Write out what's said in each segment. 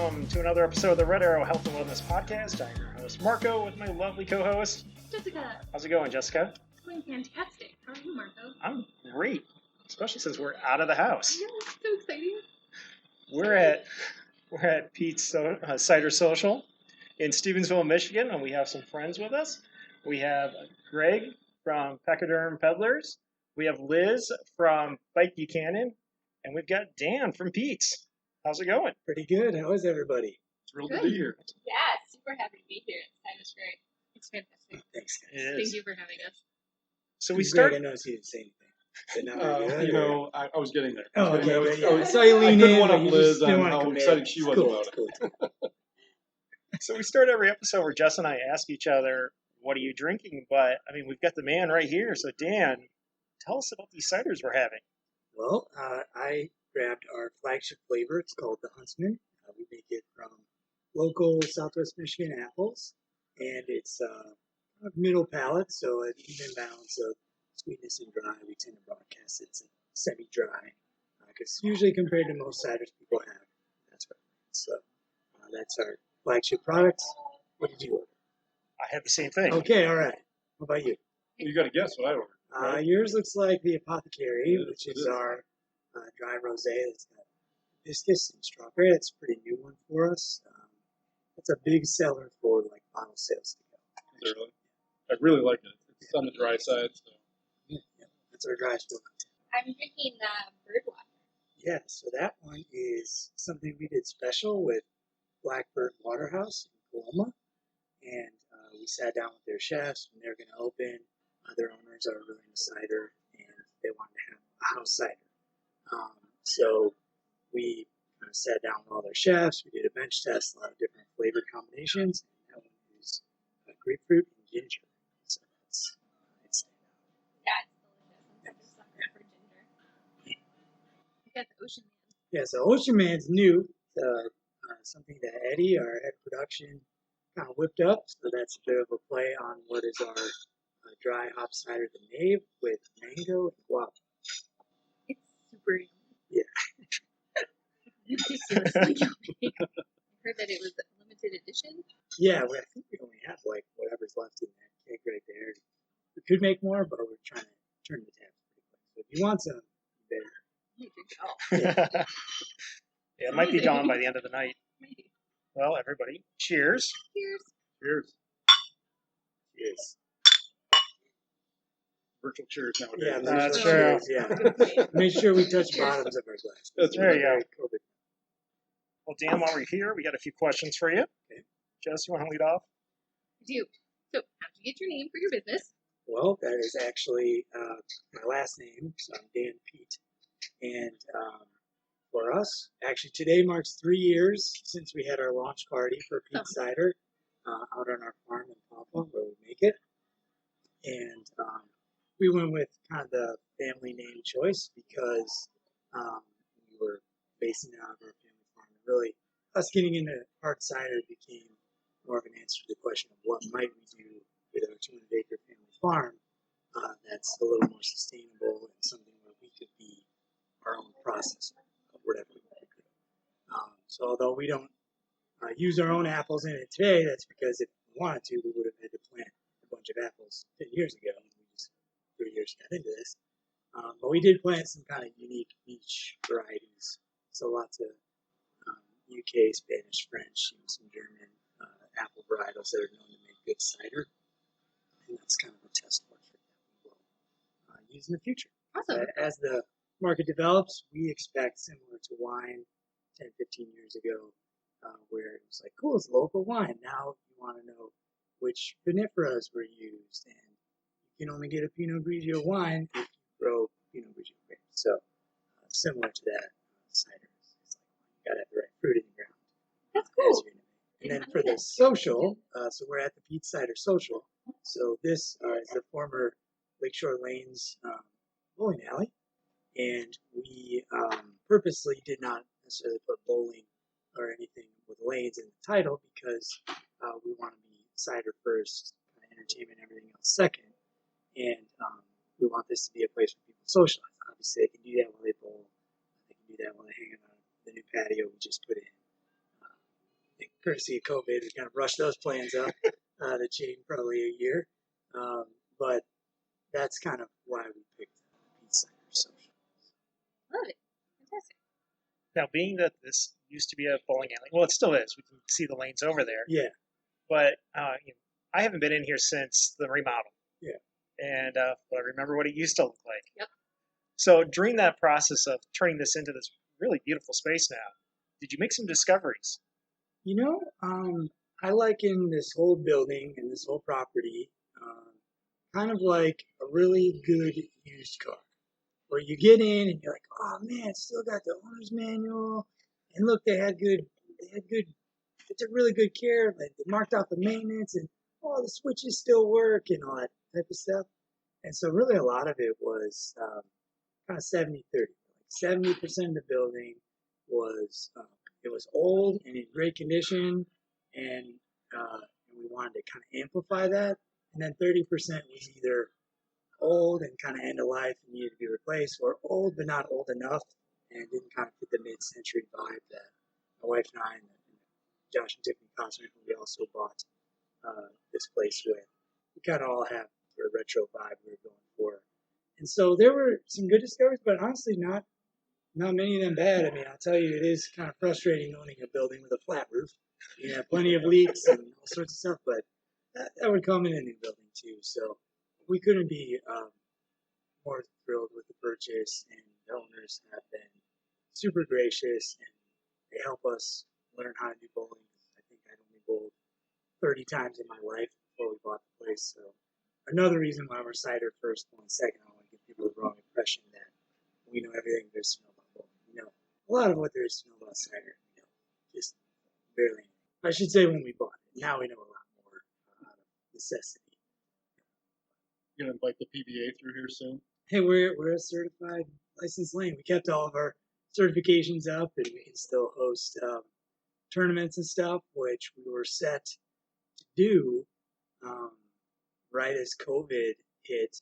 welcome to another episode of the Red Arrow Health and Wellness Podcast. I'm your host, Marco, with my lovely co-host, Jessica. How's it going, Jessica? It's going fantastic. How are you, Marco? I'm great, especially since we're out of the house. I know, it's so exciting. We're at Pete's Cider Social in Stevensville, Michigan, and we have some friends with us. We have Greg from Peckoderm Peddlers. We have Liz from Bike Buchanan, and we've got Dan from Pete's. How's it going? Pretty good. How is everybody? Thrilled to be here. Yeah, super happy to be here. It's great. It's fantastic. Thanks, guys. Thank you for having us. So we Greg, start. I noticed you didn't say anything. But now I was getting there. oh, okay. I So you lean couldn't in, one but up you Liz just didn't on want to how commit. excited she was Cool, about it. cool. So we start every episode where Jess and I ask each other, "What are you drinking?" But I mean, we've got the man right here. So Dan, tell us about these ciders we're having. Well, I grabbed our flagship flavor. It's called the Huntsman. We make it from local Southwest Michigan apples, and it's kind of middle palate, so an even balance of sweetness and dry. We tend to broadcast it semi-dry, because usually compared to most ciders people have, that's what. So that's our flagship product. What did you order? I had the same thing. Okay, all right. What about you? You got to guess what I ordered. Right? Yours looks like the Apothecary, It is, which it is is. our dry rosé. It's got hibiscus and strawberry. That's a pretty new one for us. It's a big seller for like bottle sales. Is it really? I really like it. It's on the dry side. So. Yeah, that's our dry one. I'm drinking Birdwater. Yeah, so that one is something we did special with Blackbird Waterhouse in Coloma, and we sat down with their chefs when they were going to open. Their owners are really into cider, and they wanted to have a house cider. So we kind of sat down with all their chefs. We did a bench test, a lot of different flavor combinations, and that one is grapefruit and ginger. So that's it's Yeah, it's delicious. I'm such a sucker for ginger. We got the Ocean Man. yeah. So Ocean Man's new, something that Eddie, our head of production, kind of whipped up. So that's a bit of a play on what is our dry hop cider, the Nave, with mango and guava. It's super yummy. Yeah. Ridiculously yummy. I heard that it was a limited edition. Yeah, I think we only have like whatever's left in that keg right there. We could make more, but we're trying to turn the taps pretty quick. So if you want some, you better. You drink it all. Yeah, it might be gone by the end of the night. Maybe. Well, everybody, cheers. Cheers. Cheers. Yes. Virtual cheers nowadays. Yeah, That's those true. cheers, yeah. Make sure we touch bottoms of our glass. That's There you go. COVID. Well, Dan, while we're here, we got a few questions for you. Okay. Jess, you want to lead off? I do. So, how'd you get your name for your business? Well, that is actually my last name, so I'm Dan Pete. And for us, actually today marks 3 years since we had our launch party for Pete Cider out on our farm in Papa, where we make it. And we went with kind of the family name choice because we were basing it out of our family farm. And really, us getting into hard cider became more of an answer to the question of what might we do with our 200-acre family farm that's a little more sustainable and something where we could be our own processor of whatever we want to grow. So although we don't use our own apples in it today, that's because if we wanted to, we would have had to plant a bunch of apples 10 years ago. And we just 3 years got into this. But we did plant some kind of unique niche varieties. So lots of UK, Spanish, French, and some German apple varietals that are known to make good cider. And that's kind of a test market that we will use in the future. Awesome. As the market develops, we expect similar to wine 10, 15 years ago, where it was like, cool, it's local wine. Now you want to know which vinifera's were used, and you can only get a Pinot Grigio wine if you grow Pinot Grigio grapes. So similar to that, cider is like you got to have the right fruit in the ground. That's as cool. you innovate. And then for the social, so we're at the Pete Cider Social. So this is the former Lakeshore Lanes bowling alley, and we purposely did not necessarily put bowling or anything with lanes in the title because we want to be cider first, entertainment, everything else second, and we want this to be a place where people socialize. Obviously, they can do that while they bowl. They can do that while they hang out on the new patio we just put in. courtesy of COVID, we kind of rushed those plans up to change probably a year. But that's kind of why we picked Pete Cider Social. Love it. Fantastic. Now, being that this used to be a bowling alley, well, it still is. We can see the lanes over there. Yeah. But I haven't been in here since the remodel. Yeah. And I remember what it used to look like. Yep. So during that process of turning this into this really beautiful space now, did you make some discoveries? I liken this whole building and this whole property kind of like a really good used car, where you get in and you're like, oh man, it's still got the owner's manual, and look, they took really good care of it. They marked out the maintenance, and the switches still work and all that type of stuff. And so really a lot of it was kind of 70-30. 70% of the building was it was old and in great condition, and we wanted to kind of amplify that. And then 30% was either old and kind of end of life and needed to be replaced, or old but not old enough and didn't kind of fit the mid-century vibe that my wife and I and Josh and Tiffany Cosman, who we also bought this place with, we kind of all have a retro vibe we were going for. And so there were some good discoveries, but honestly not many of them bad. I mean, I'll tell you, it is kind of frustrating owning a building with a flat roof. You have plenty of leaks and all sorts of stuff, but that would come in a new building too. So we couldn't be more thrilled with the purchase, and the owners have been super gracious, and they help us learn how to do bowling. I think I'd only bowled 30 times in my life before we bought the place. So another reason why we're cider first, bowling second. I don't want to give people the wrong impression that we know everything there's to know about bowling. We know a lot of what there is to know about cider. Just barely. I should say when we bought it. Now we know a lot more out of necessity. You gonna invite the PBA through here soon? Hey, we're a certified licensed lane. We kept all of our certifications up, and we can still host tournaments and stuff, which we were set to do right as COVID hit.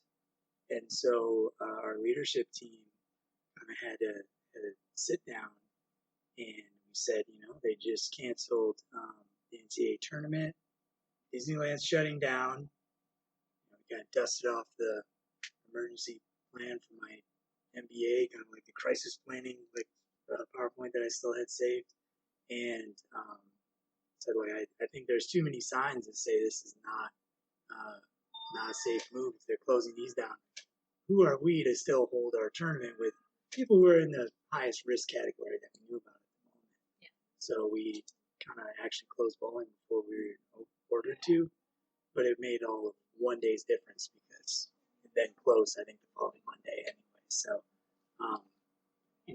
And so our leadership team kind of had to sit down, and we said, they just canceled the NCAA tournament. Disneyland's shutting down. We got dusted off the emergency plan for my MBA, kind of like the crisis planning, like PowerPoint that I still had saved, and said, I think there's too many signs that say this is not a safe move if they're closing these down. Who are we to still hold our tournament with people who are in the highest risk category that we knew about at the moment? Yeah. So we kind of actually closed bowling before we were ordered to, but it made all of one day's difference because it then closed, I think, the following Monday anyway. So,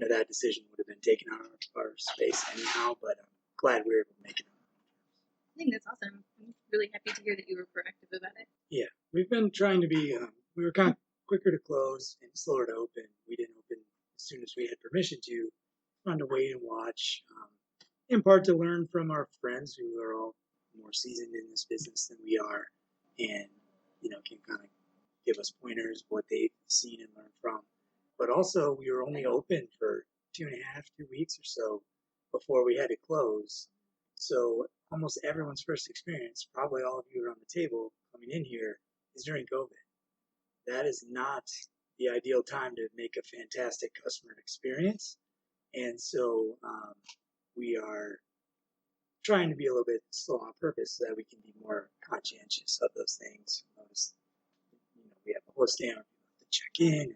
that decision would have been taken out of our space anyhow, but I'm glad we were able to make it. I think that's awesome. I'm really happy to hear that you were proactive about it. Yeah, we've been trying to be, we were kind of quicker to close and slower to open. We didn't open as soon as we had permission to. Fun to wait and watch, in part to learn from our friends who are all more seasoned in this business than we are, and, can kind of give us pointers, what they've seen and learned from. But also, we were only open for 2 weeks or so before we had to close. So almost everyone's first experience, probably all of you around the table coming in here, is during COVID. That is not the ideal time to make a fantastic customer experience. And so we are trying to be a little bit slow on purpose so that we can be more conscientious of those things. Notice, we have a whole stand where people have to check in, and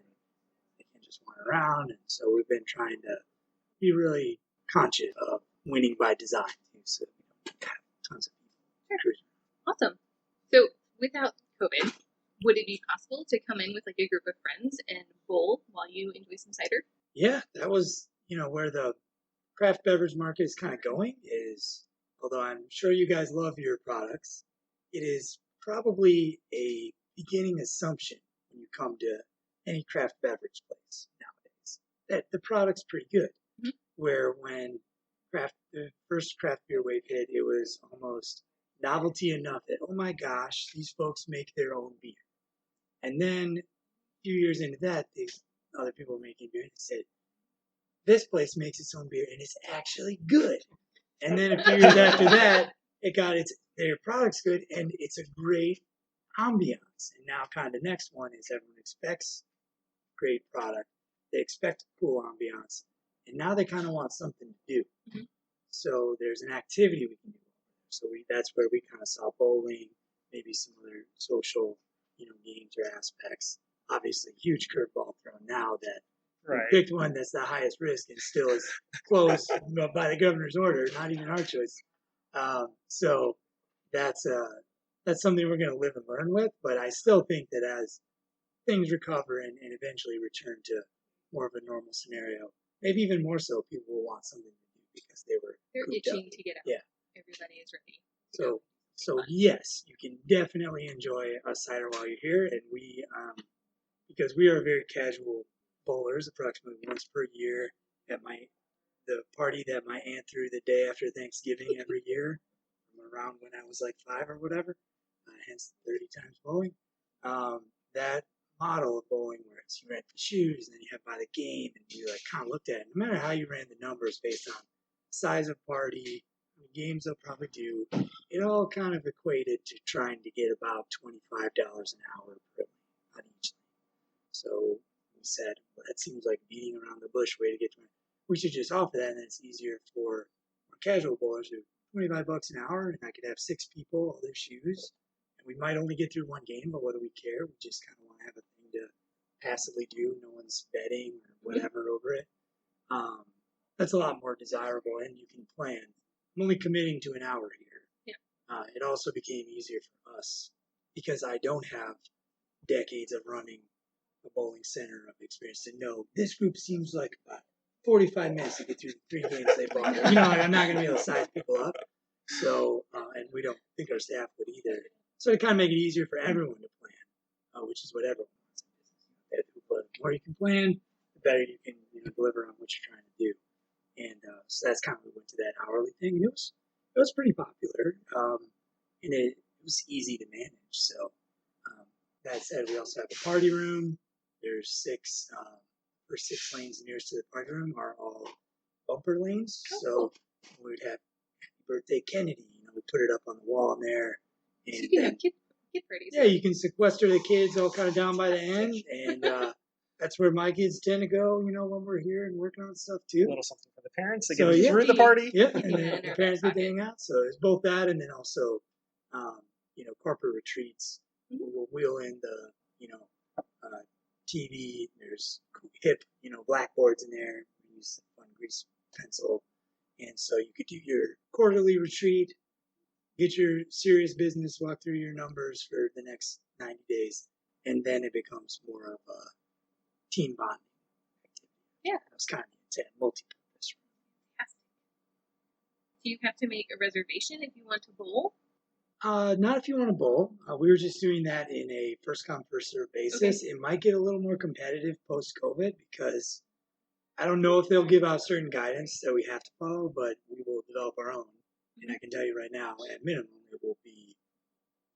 they can just wander around. And so we've been trying to be really conscious of winning by design, so we don't have tons of people. Sure. Awesome. So without COVID, would it be possible to come in with like a group of friends and bowl while you enjoy some cider? Yeah, that was, where the craft beverage market is kind of going is, although I'm sure you guys love your products, it is probably a beginning assumption when you come to any craft beverage place nowadays that the product's pretty good. Mm-hmm. Where when the first craft beer wave hit, it was almost novelty enough that, oh my gosh, these folks make their own beer. And then a few years into that, these other people were making beer and said, this place makes its own beer and it's actually good. And then a few years after that, their product's good and it's a great ambiance. And now kind of the next one is everyone expects great product. They expect a cool ambiance. And now they kind of want something to do. Mhm. So there's an activity we can do. So that's where we kind of saw bowling, maybe some other social, games or aspects. Obviously, huge curveball thrown now that we Right. picked one that's the highest risk and still is closed by the governor's order, not even our choice. So that's something we're going to live and learn with. But I still think that as things recover and eventually return to more of a normal scenario, maybe even more so, people will want something to do because they're itching up. to get out. Yeah. Everybody is ready. So yes, you can definitely enjoy a cider while you're here, and we, because we are very casual bowlers, approximately once per year at the party that my aunt threw the day after Thanksgiving every year, from around when I was like 5 or whatever, hence 30 times bowling. That model of bowling where it's you rent the shoes and then you have by the game, and you like kind of looked at it. No matter how you ran the numbers based on size of party, how many games they'll probably do, it all kind of equated to trying to get about $25 an hour per on each lane. So we said, well, that seems like beating around the bush way to get 20. We should just offer that, and then it's easier for our casual bowlers who $25 an hour, and I could have 6 people, all their shoes, and we might only get through one game, but what do we care? We just kind of want to have a thing to passively do. No one's betting or whatever over it. That's a lot more desirable, and you can plan. I'm only committing to an hour here. Yeah. It also became easier for us because I don't have decades of running a bowling center of experience to know this group seems like about 45 minutes to get through the 3 games they bought. I'm not going to be able to size people up. So, and we don't think our staff would either. So to kind of make it easier for everyone to plan, which is what everyone wants in business. The more you can plan, the better you can deliver on what you're trying to do. And so that's kind of we went to that hourly thing. And it was pretty popular, and it was easy to manage. So that said, we also have a party room. There's 6 lanes nearest to the party room are all bumper lanes. So we'd have Happy Birthday Kennedy. We put it up on the wall in there. And you can have kid parties. Yeah, you can sequester the kids all kind of down by the end, and that's where my kids tend to go. When we're here and working on stuff too. A little something for the parents. They So, get through the party. Yeah, and the parents get to hang out. So it's both that, and then also, corporate retreats. We'll wheel in the, TV. There's hip, blackboards in there. We use fun grease pencil, and so you could do your quarterly retreat, get your serious business, walk through your numbers for the next 90 days, and then it becomes more of a team bonding activity. Yeah, it's kind of intent, multi-purpose. Do you have to make a reservation if you want to bowl? Not if you want to bowl. We were just doing that in a first come, first serve basis. Okay. It might get a little more competitive post-COVID because I don't know if they'll give out certain guidance that we have to follow, but we will develop our own. And I can tell you right now, at minimum, it will be,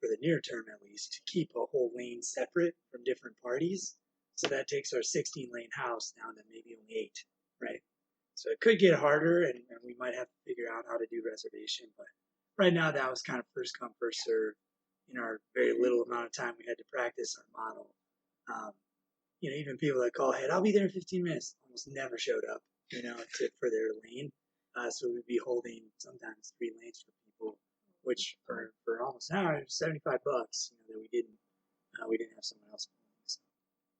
for the near term at least, to keep a whole lane separate from different parties. So that takes our 16-lane house down to maybe only 8, right? So it could get harder, and we might have to figure out how to do reservation, but right now, that was kind of first come, first serve. In our very little amount of time we had to practice our model. Even people that call ahead, I'll be there in 15 minutes, almost never showed up, for their lane. So we'd be holding sometimes 3 lanes for people, which for almost an hour, $75, that we didn't have someone else. So.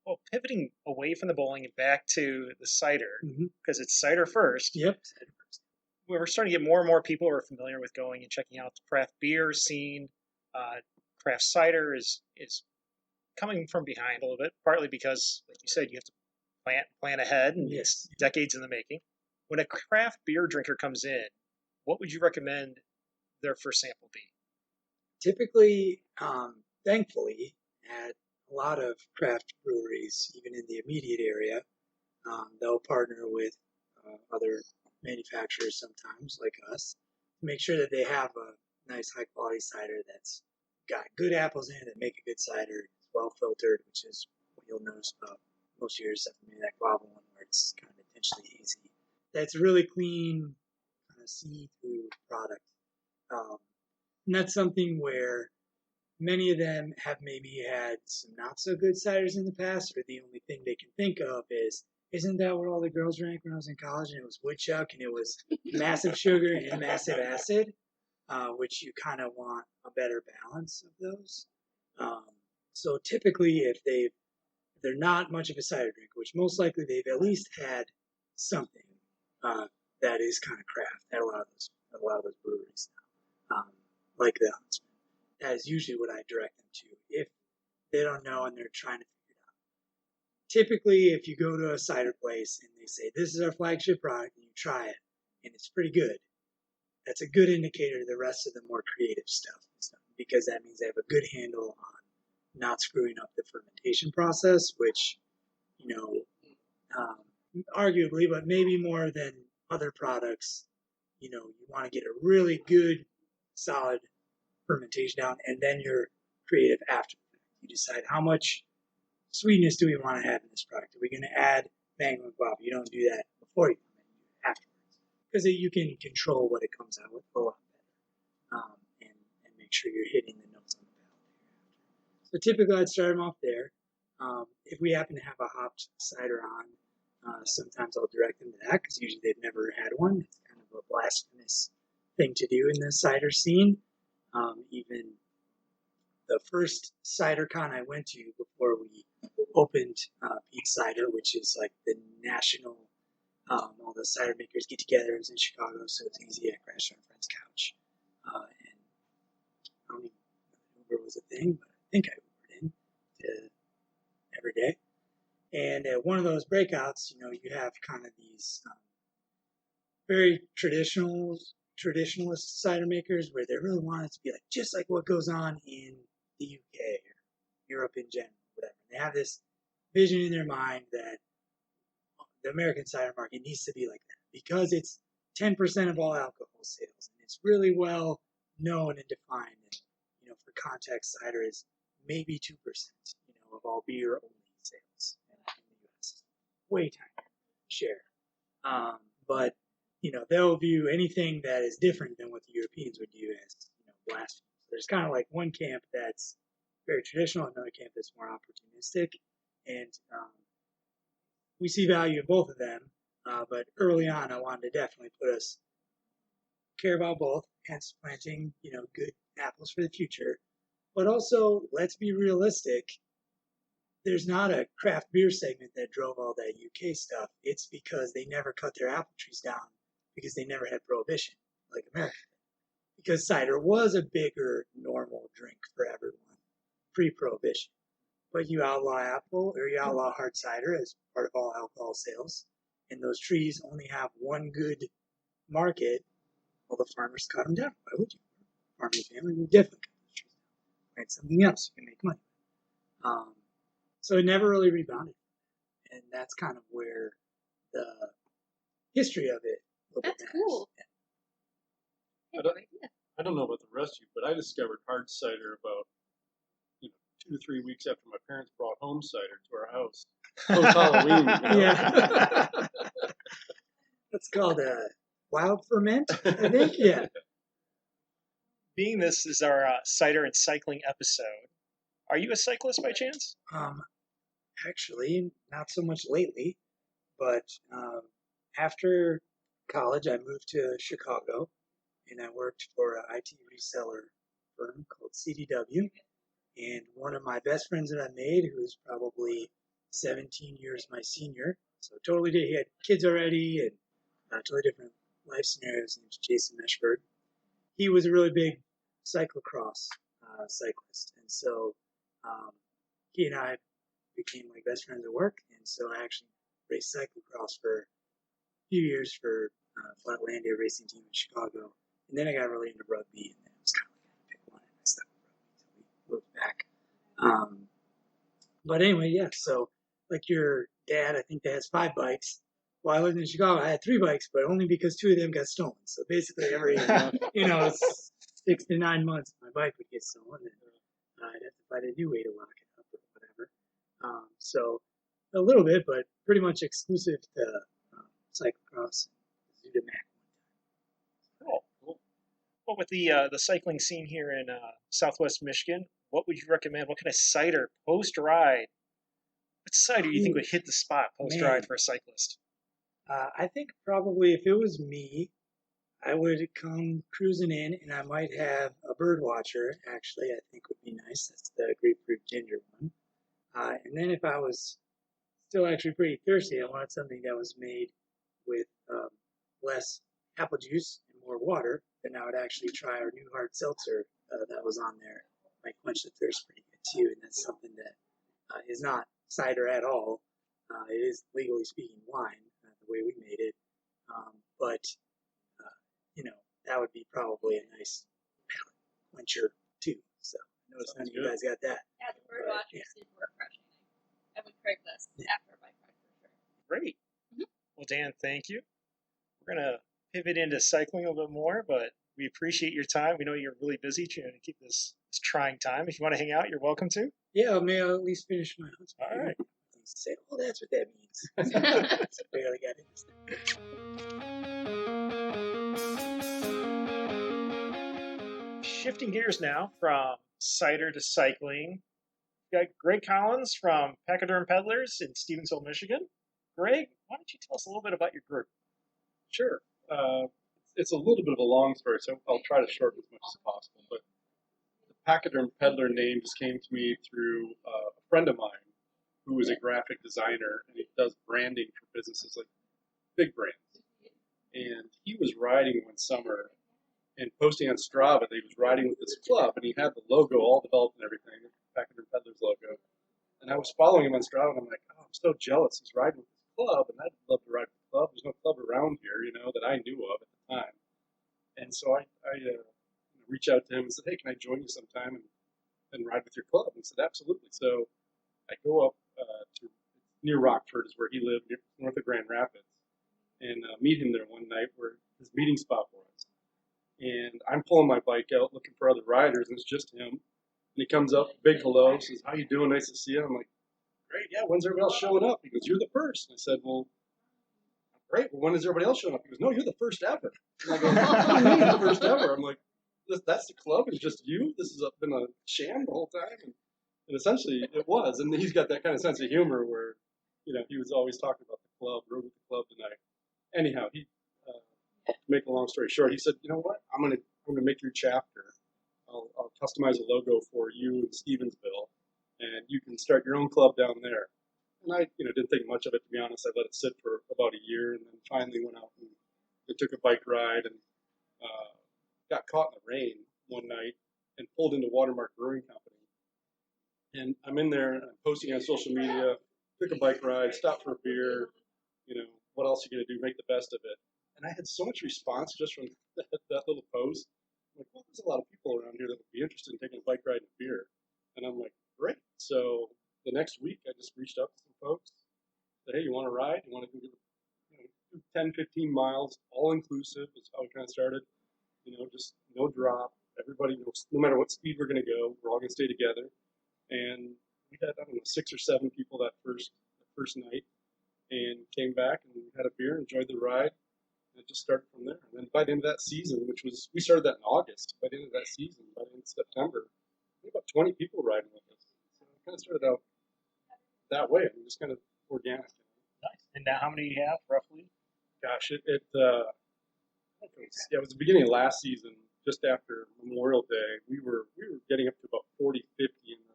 Well, pivoting away from the bowling and back to the cider, because it's cider first. Yep, cider first. We're starting to get more and more people who are familiar with going and checking out the craft beer scene. Craft cider is coming from behind a little bit, partly because, like you said, you have to plan ahead, and it's decades in the making. When a craft beer drinker comes in, what would you recommend their first sample be? Typically, thankfully, at a lot of craft breweries, even in the immediate area, they'll partner with other manufacturers sometimes, like us, to make sure that they have a nice high-quality cider that's got good apples in it that make a good cider, it's well-filtered, which is what you'll notice about most of yours, except for maybe that guava one where it's kind of intentionally hazy. That's really clean, kind a see-through product. And that's something where many of them have maybe had some not so good ciders in the past, or the only thing they can think of is, isn't that what all the girls drank when I was in college? And it was woodchuck, and it was massive sugar and massive acid, which you kind of want a better balance of those. So typically, if they're not much of a cider drinker, which most likely they've at least had something that is kind of craft at a lot of those breweries now, like the Huntsman. That is usually what I direct them to if they don't know and they're trying to figure it out. Typically, if you go to a cider place and they say, this is our flagship product, and you try it, and it's pretty good, that's a good indicator to the rest of the more creative stuff, because that means they have a good handle on not screwing up the fermentation process, which, arguably, but maybe more than other products, you want to get a really good, solid fermentation down, and then your creative after the fact. You decide how much sweetness do we want to have in this product. Are we going to add mango and guava? You don't do that before you ferment, you do it afterwards, because you can control what it comes out with a lot better, and make sure you're hitting the notes on the palate. So typically, I'd start them off there. If we happen to have a hopped cider on, sometimes I'll direct them to that, because usually they've never had one. It's kind of a blasphemous thing to do in the cider scene. Even the first cider con I went to before we opened Pete's Cider, which is like the national, all the cider makers get together. It was in Chicago, so it's easy. I crashed on a friend's couch. And I don't even know if Uber was a thing, but I think I Ubered in to every day. And at one of those breakouts, you have kind of these very traditionalist cider makers where they really want it to be like just like what goes on in the UK or Europe in general, whatever. They have this vision in their mind that the American cider market needs to be like that because it's 10% of all alcohol sales, and it's really well known and defined. And for context, cider is maybe 2%, of all beer only sales in the U.S. Way tiny share, but they'll view anything that is different than what the Europeans would view as, blasphemy. There's kind of like one camp that's very traditional, another camp that's more opportunistic, and we see value in both of them. But early on, I wanted to definitely put us care about both, hence planting, good apples for the future. But also, let's be realistic. There's not a craft beer segment that drove all that UK stuff. It's because they never cut their apple trees down because they never had prohibition like America did. Because cider was a bigger normal drink for everyone pre-prohibition. But you outlaw apple or you outlaw hard cider as part of all alcohol sales, and those trees only have one good market. Well, the farmers cut them down. Why would you? Farming family would definitely cut those trees down. Right, something else you can make money. So it never really rebounded, and that's kind of where the history of it. That's cool. I don't know about the rest of you, but I discovered hard cider about 2 to 3 weeks after my parents brought home cider to our house. Post Halloween. Yeah. That's called a wild ferment, I think. Yeah. Being this is our cider and cycling episode, are you a cyclist by chance? Actually, not so much lately, but after college, I moved to Chicago, and I worked for an IT reseller firm called CDW. And one of my best friends that I made, who's probably 17 years my senior, so totally did. He had kids already and totally different life scenarios. Name's Jason Meshford. He was a really big cyclocross cyclist, and so he and I became like best friends at work. And so I actually raced cyclocross for a few years for Flatlandia racing team in Chicago, and then I got really into rugby, and then it was kind of like I had to pick one, and I stuck with rugby until we moved back. But anyway, yeah. So like your dad, I think that has 5 bikes. Well, I lived in Chicago. I had 3 bikes, but only because 2 of them got stolen. So basically, every 6 to 9 months, my bike would get stolen, and I'd have to find a new way to lock it up or whatever. So a little bit, but pretty much exclusive to cyclocross, Zudamac. Well, with the cycling scene here in Southwest Michigan, what would you recommend? What kind of cider post ride? What cider do you think would hit the spot post ride for a cyclist? I think probably if it was me, I would come cruising in, and I might have a bird watcher. Actually, I think would be nice. That's the grapefruit ginger one. And then if I was still actually pretty thirsty, I wanted something that was made with less apple juice and more water. Then I would actually try our new hard seltzer that was on there. Might quench the thirst pretty good too, and that's something that is not cider at all. It is, legally speaking, wine, the way we made it. But that would be probably a nice palate quencher too. So I noticed none of you guys got that. Yeah, the bird watch is super refreshing. I would crave this after a bike ride for sure. Great. Well, Dan, thank you. We're going to pivot into cycling a little bit more, but we appreciate your time. We know you're really busy trying to keep this trying time. If you want to hang out, you're welcome to. Yeah, may I at least finish my husband? All right. Say, oh, that's what that means. Barely got it. Shifting gears now from cider to cycling, we got Greg Collins from Pachyderm Peddlers in Stevensville, Michigan. Greg, why don't you tell us a little bit about your group? Sure. It's a little bit of a long story, so I'll try to shorten as much as possible. But the Pachyderm Peddler name just came to me through a friend of mine who is a graphic designer, and he does branding for businesses like big brands. And he was riding one summer and posting on Strava that he was riding with this club, and he had the logo all developed and everything, Pachyderm Peddlers logo. And I was following him on Strava, and I'm like, oh, I'm so jealous. He's riding with this club, and I'd love to ride with the club. There's no club around here, that I knew of at the time. And so I reached out to him and said, hey, can I join you sometime and ride with your club? And he said, absolutely. So I go up to near Rockford is where he lived, north of Grand Rapids, and meet him there one night where his meeting spot was. And I'm pulling my bike out looking for other riders, and it's just him. And he comes up, big hello, says, how you doing? Nice to see you. I'm like, great, yeah, when's everybody else showing up? He goes, you're the first. And I said, well, great, well, when is everybody else showing up? He goes, no, you're the first ever. And I go, what do you mean the first ever? I'm like, that's the club? It's just you? This has been a sham the whole time? And essentially, it was. And he's got that kind of sense of humor where, he was always talking about the club, rode with the club tonight. Anyhow, to make a long story short, he said, you know what? I'm gonna make your chapter. I'll customize a logo for you in Stevensville, and you can start your own club down there. And I, didn't think much of it, to be honest. I let it sit for about a year, and then finally went out and took a bike ride and got caught in the rain one night and pulled into Watermark Brewing Company. And I'm in there, and I'm posting on social media, took a bike ride, stopped for a beer, what else are you going to do? Make the best of it. And I had so much response just from that little post. I'm like, well, there's a lot of people around here that would be interested in taking a bike ride and a beer. And I'm like, great. So the next week, I just reached out to some folks. Said, hey, you want to ride? You want to do 10, 15 miles, all inclusive is how we kind of started. Just no drop. Everybody knows, no matter what speed we're going to go, we're all going to stay together. And we had, 6 or 7 people that first night, and came back and we had a beer, enjoyed the ride. And it just started from there. And then by the end of that season, we started that in August. By the end of that season, by the end of September, we had about 20 people riding with us. So it kind of started out that way. I mean, just kind of organic. Nice. And now how many do you have, roughly? Gosh, it was the beginning of last season, just after Memorial Day. We were getting up to about 40, 50 in the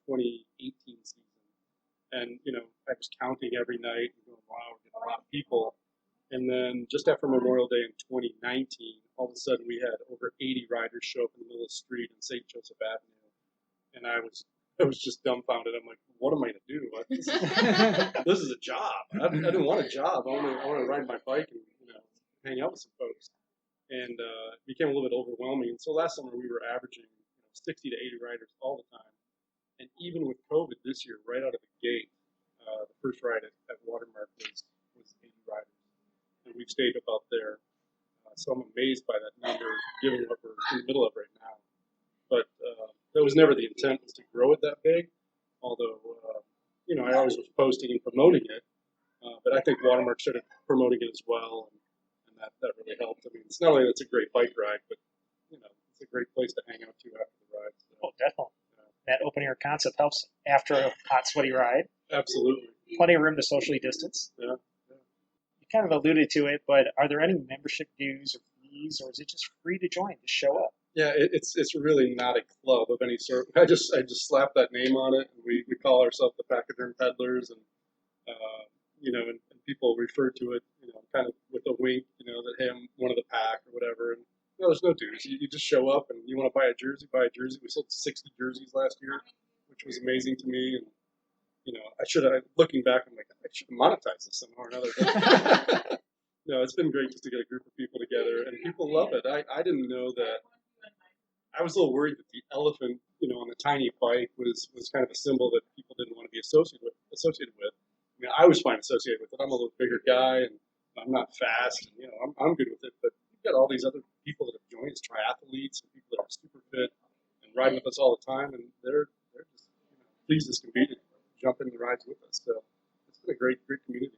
2018 season. And, I was counting every night and going, wow, we're getting a lot of people. And then just after Memorial Day in 2019, all of a sudden we had over 80 riders show up in the middle of the street in St. Joseph Avenue. And I was just dumbfounded. I'm like, what am I going to do? This is a job. I didn't want a job. I want to ride my bike and, hang out with some folks. And it became a little bit overwhelming. And so last summer we were averaging 60 to 80 riders all the time. And even with COVID this year, right out of the gate, the first ride at Watermark was 80 riders. And we've stayed about there. So I'm amazed by that number, given what we're in the middle of right now. But that was never the intent, was to grow it that big. Although, I always was posting and promoting it. But I think Watermark started promoting it as well. And that really helped. I mean, it's not only that it's a great bike ride, but it's a great place to hang out to after the ride. So, Oh, definitely. That open air concept helps after a hot, sweaty ride. absolutely. Plenty of room to socially distance. Yeah. You kind of alluded to it, but are there any membership dues or fees, or is it just free to join, to show up? Yeah, it's really not a club of any sort. I just slapped that name on it, and we call ourselves the Pachyderm Peddlers, and and people refer to it, kind of with a wink, that hey, I'm one of the pack or whatever. And there's no dues. You just show up, and you want to buy a jersey, buy a jersey. We sold 60 jerseys last year, which was amazing to me. And I should have. Looking back, I'm like, I should have monetized this somehow or another. But, it's been great just to get a group of people together, and people love it. I didn't know that. I was a little worried that the elephant, on the tiny bike was kind of a symbol that people didn't want to be associated with. I mean, I was fine associated with it. I'm a little bigger guy, and I'm not fast, and I'm good with it. But you've got all these other people that have joined as triathletes and people that are super fit and riding with us all the time, and they're just pleased as can be to jump in the rides with us. So it's been a great community.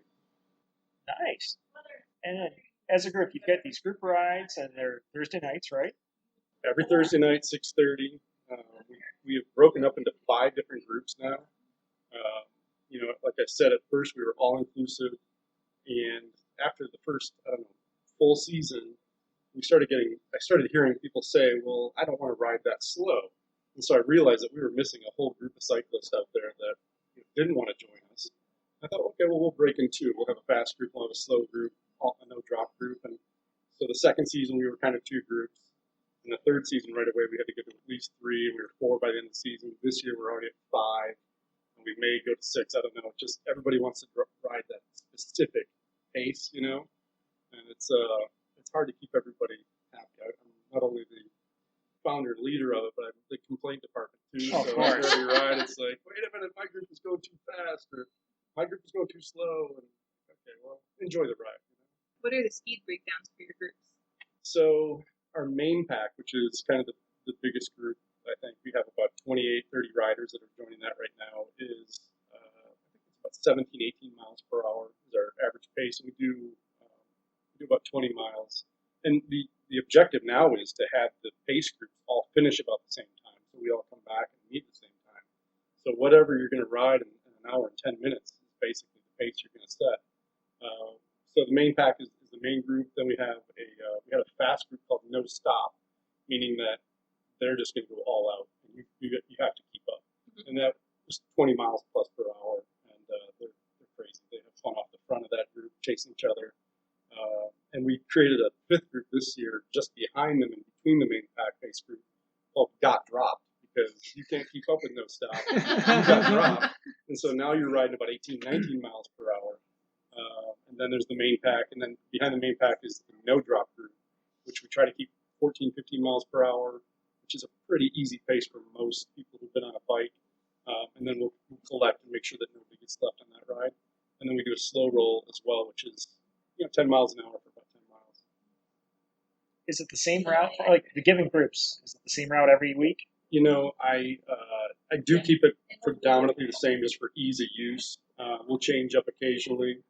Nice. And then, as a group, you've got these group rides, and they're Thursday nights, right? Every Thursday night, 6:30. We have broken up into 5 different groups now. Like I said, at first we were all inclusive, and after the first full season, I started hearing people say, "Well, I don't want to ride that slow," and so I realized that we were missing a whole group of cyclists out there that didn't want to join us. I thought, okay, well, we'll break in 2. We'll have a fast group, we'll have a slow group, a no drop group, and so the second season we were kind of 2 groups. In the third season, right away, we had to get to at least 3, and we were 4 by the end of the season. This year, we're already at 5, and we may go to 6. I don't know. Just everybody wants to ride that specific pace, and it's hard to keep everybody happy. I'm not only the founder and leader of it, but I'm the complaint department too. Oh, so of course. after every ride, it's like, wait a minute, my group is going too fast, or my group is going too slow, and okay, well, enjoy the ride. What are the speed breakdowns for your groups? So our main pack, which is kind of the biggest group, I think we have about 28, 30 riders that are joining that right now, is I think it's about 17, 18 miles per hour is our average pace, and we do about 20 miles. And the objective now is to have the pace groups all finish about the same time, so we all come back and meet at the same time. So whatever you're going to ride in an hour and 10 minutes is basically the pace you're going to set. So the main pack is the main group. Then we have a fast group called No Stop, meaning that they're just going to go all out, and you have to keep up. Mm-hmm. And that is 20 miles plus per hour, and they're crazy. They have fun off the front of that group, chasing each other. And we created a 5th group this year, just behind them and between the main pack pace group, called Got Dropped, because you can't keep up with No Stop. You got dropped, and so now you're riding about 18, 19 miles per hour. And then there's the main pack, and then behind the main pack is the no drop group, which we try to keep 14, 15 miles per hour, which is a pretty easy pace for most people who've been on a bike. And then we'll collect and make sure that nobody gets left on that ride. And then we do a slow roll as well, which is 10 miles an hour for about 10 miles. Is it the same route? Like the given groups, is it the same route every week? I do keep it predominantly the same just for ease of use. We'll change up occasionally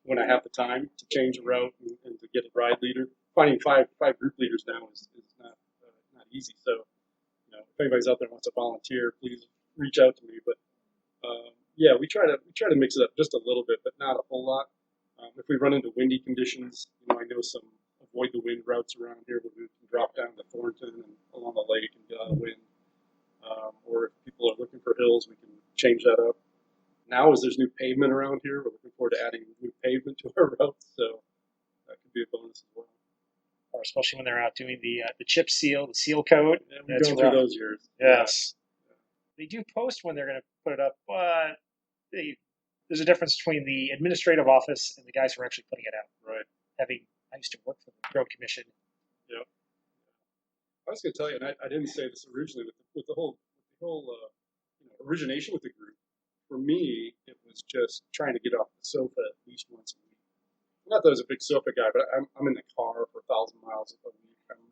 when I have the time to change a route and to get a ride leader. Finding five group leaders now is not easy. So, if anybody's out there wants to volunteer, please reach out to me. But we try to mix it up just a little bit, but not a whole lot. If we run into windy conditions, I know some avoid the wind routes around here where we can drop down to Thornton and along the lake and get out of the wind. Or if people are looking for hills, we can change that up. Now, as there's new pavement around here, we're looking forward to adding new pavement to our routes, so that could be a bonus as well. Or especially when they're out doing the chip seal, the seal coat. Yeah, we've gone through those years. Yes. Yeah. They do post when they're going to put it up, but there's a difference between the administrative office and the guys who are actually putting it out. Right. I used to work for the road commission. Yeah. I was going to tell you, and I didn't say this originally, with the whole origination with the group. For me, it was just trying to get off the sofa at least once a week. Not that I was a big sofa guy, but I'm in the car for 1,000 miles a week. I'm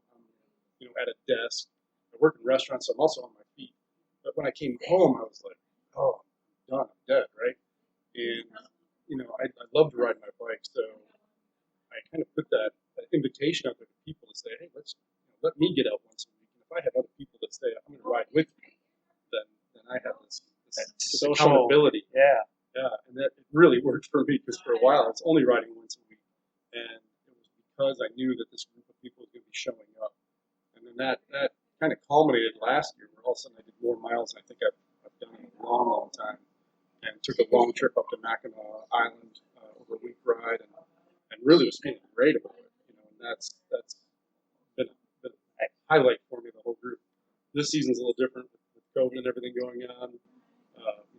at a desk. I work in restaurants, so I'm also on my feet. But when I came home, I was like, oh, I'm done. I'm dead, right? And I love to ride my bike, so I kind of put that invitation out there to people to say, hey, let's let me get out once a week. And if I have other people that say I'm going to ride with you, then I have this social accountability. Yeah. Yeah, and that it really worked for me because for a while I was only riding once a week, and it was because I knew that this group of people was going to be showing up, and then that kind of culminated last year, where all of a sudden I did more miles than I think I've done in a long, long time, and took a long trip up to Mackinac Island over a week ride, and really was feeling great about it, and that's been the highlight for me, the whole group. This season's a little different with COVID and everything going on.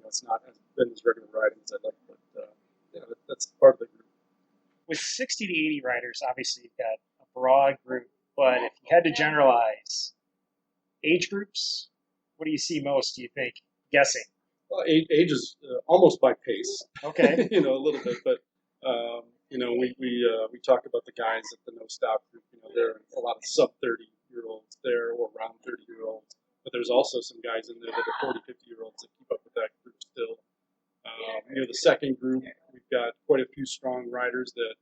It's not been as regular riding as I'd like, but that's part of the group. With 60 to 80 riders, obviously you've got a broad group, but if you had to generalize age groups, what do you see most, do you think? Guessing. Well, age is almost by pace. Okay. A little bit, but we talked about the guys at the No Stop group. There are a lot of sub 30-year-olds there, or around 30-year-olds. But there's also some guys in there that are 40, 50-year-olds that keep up with that group still. The second group, we've got quite a few strong riders that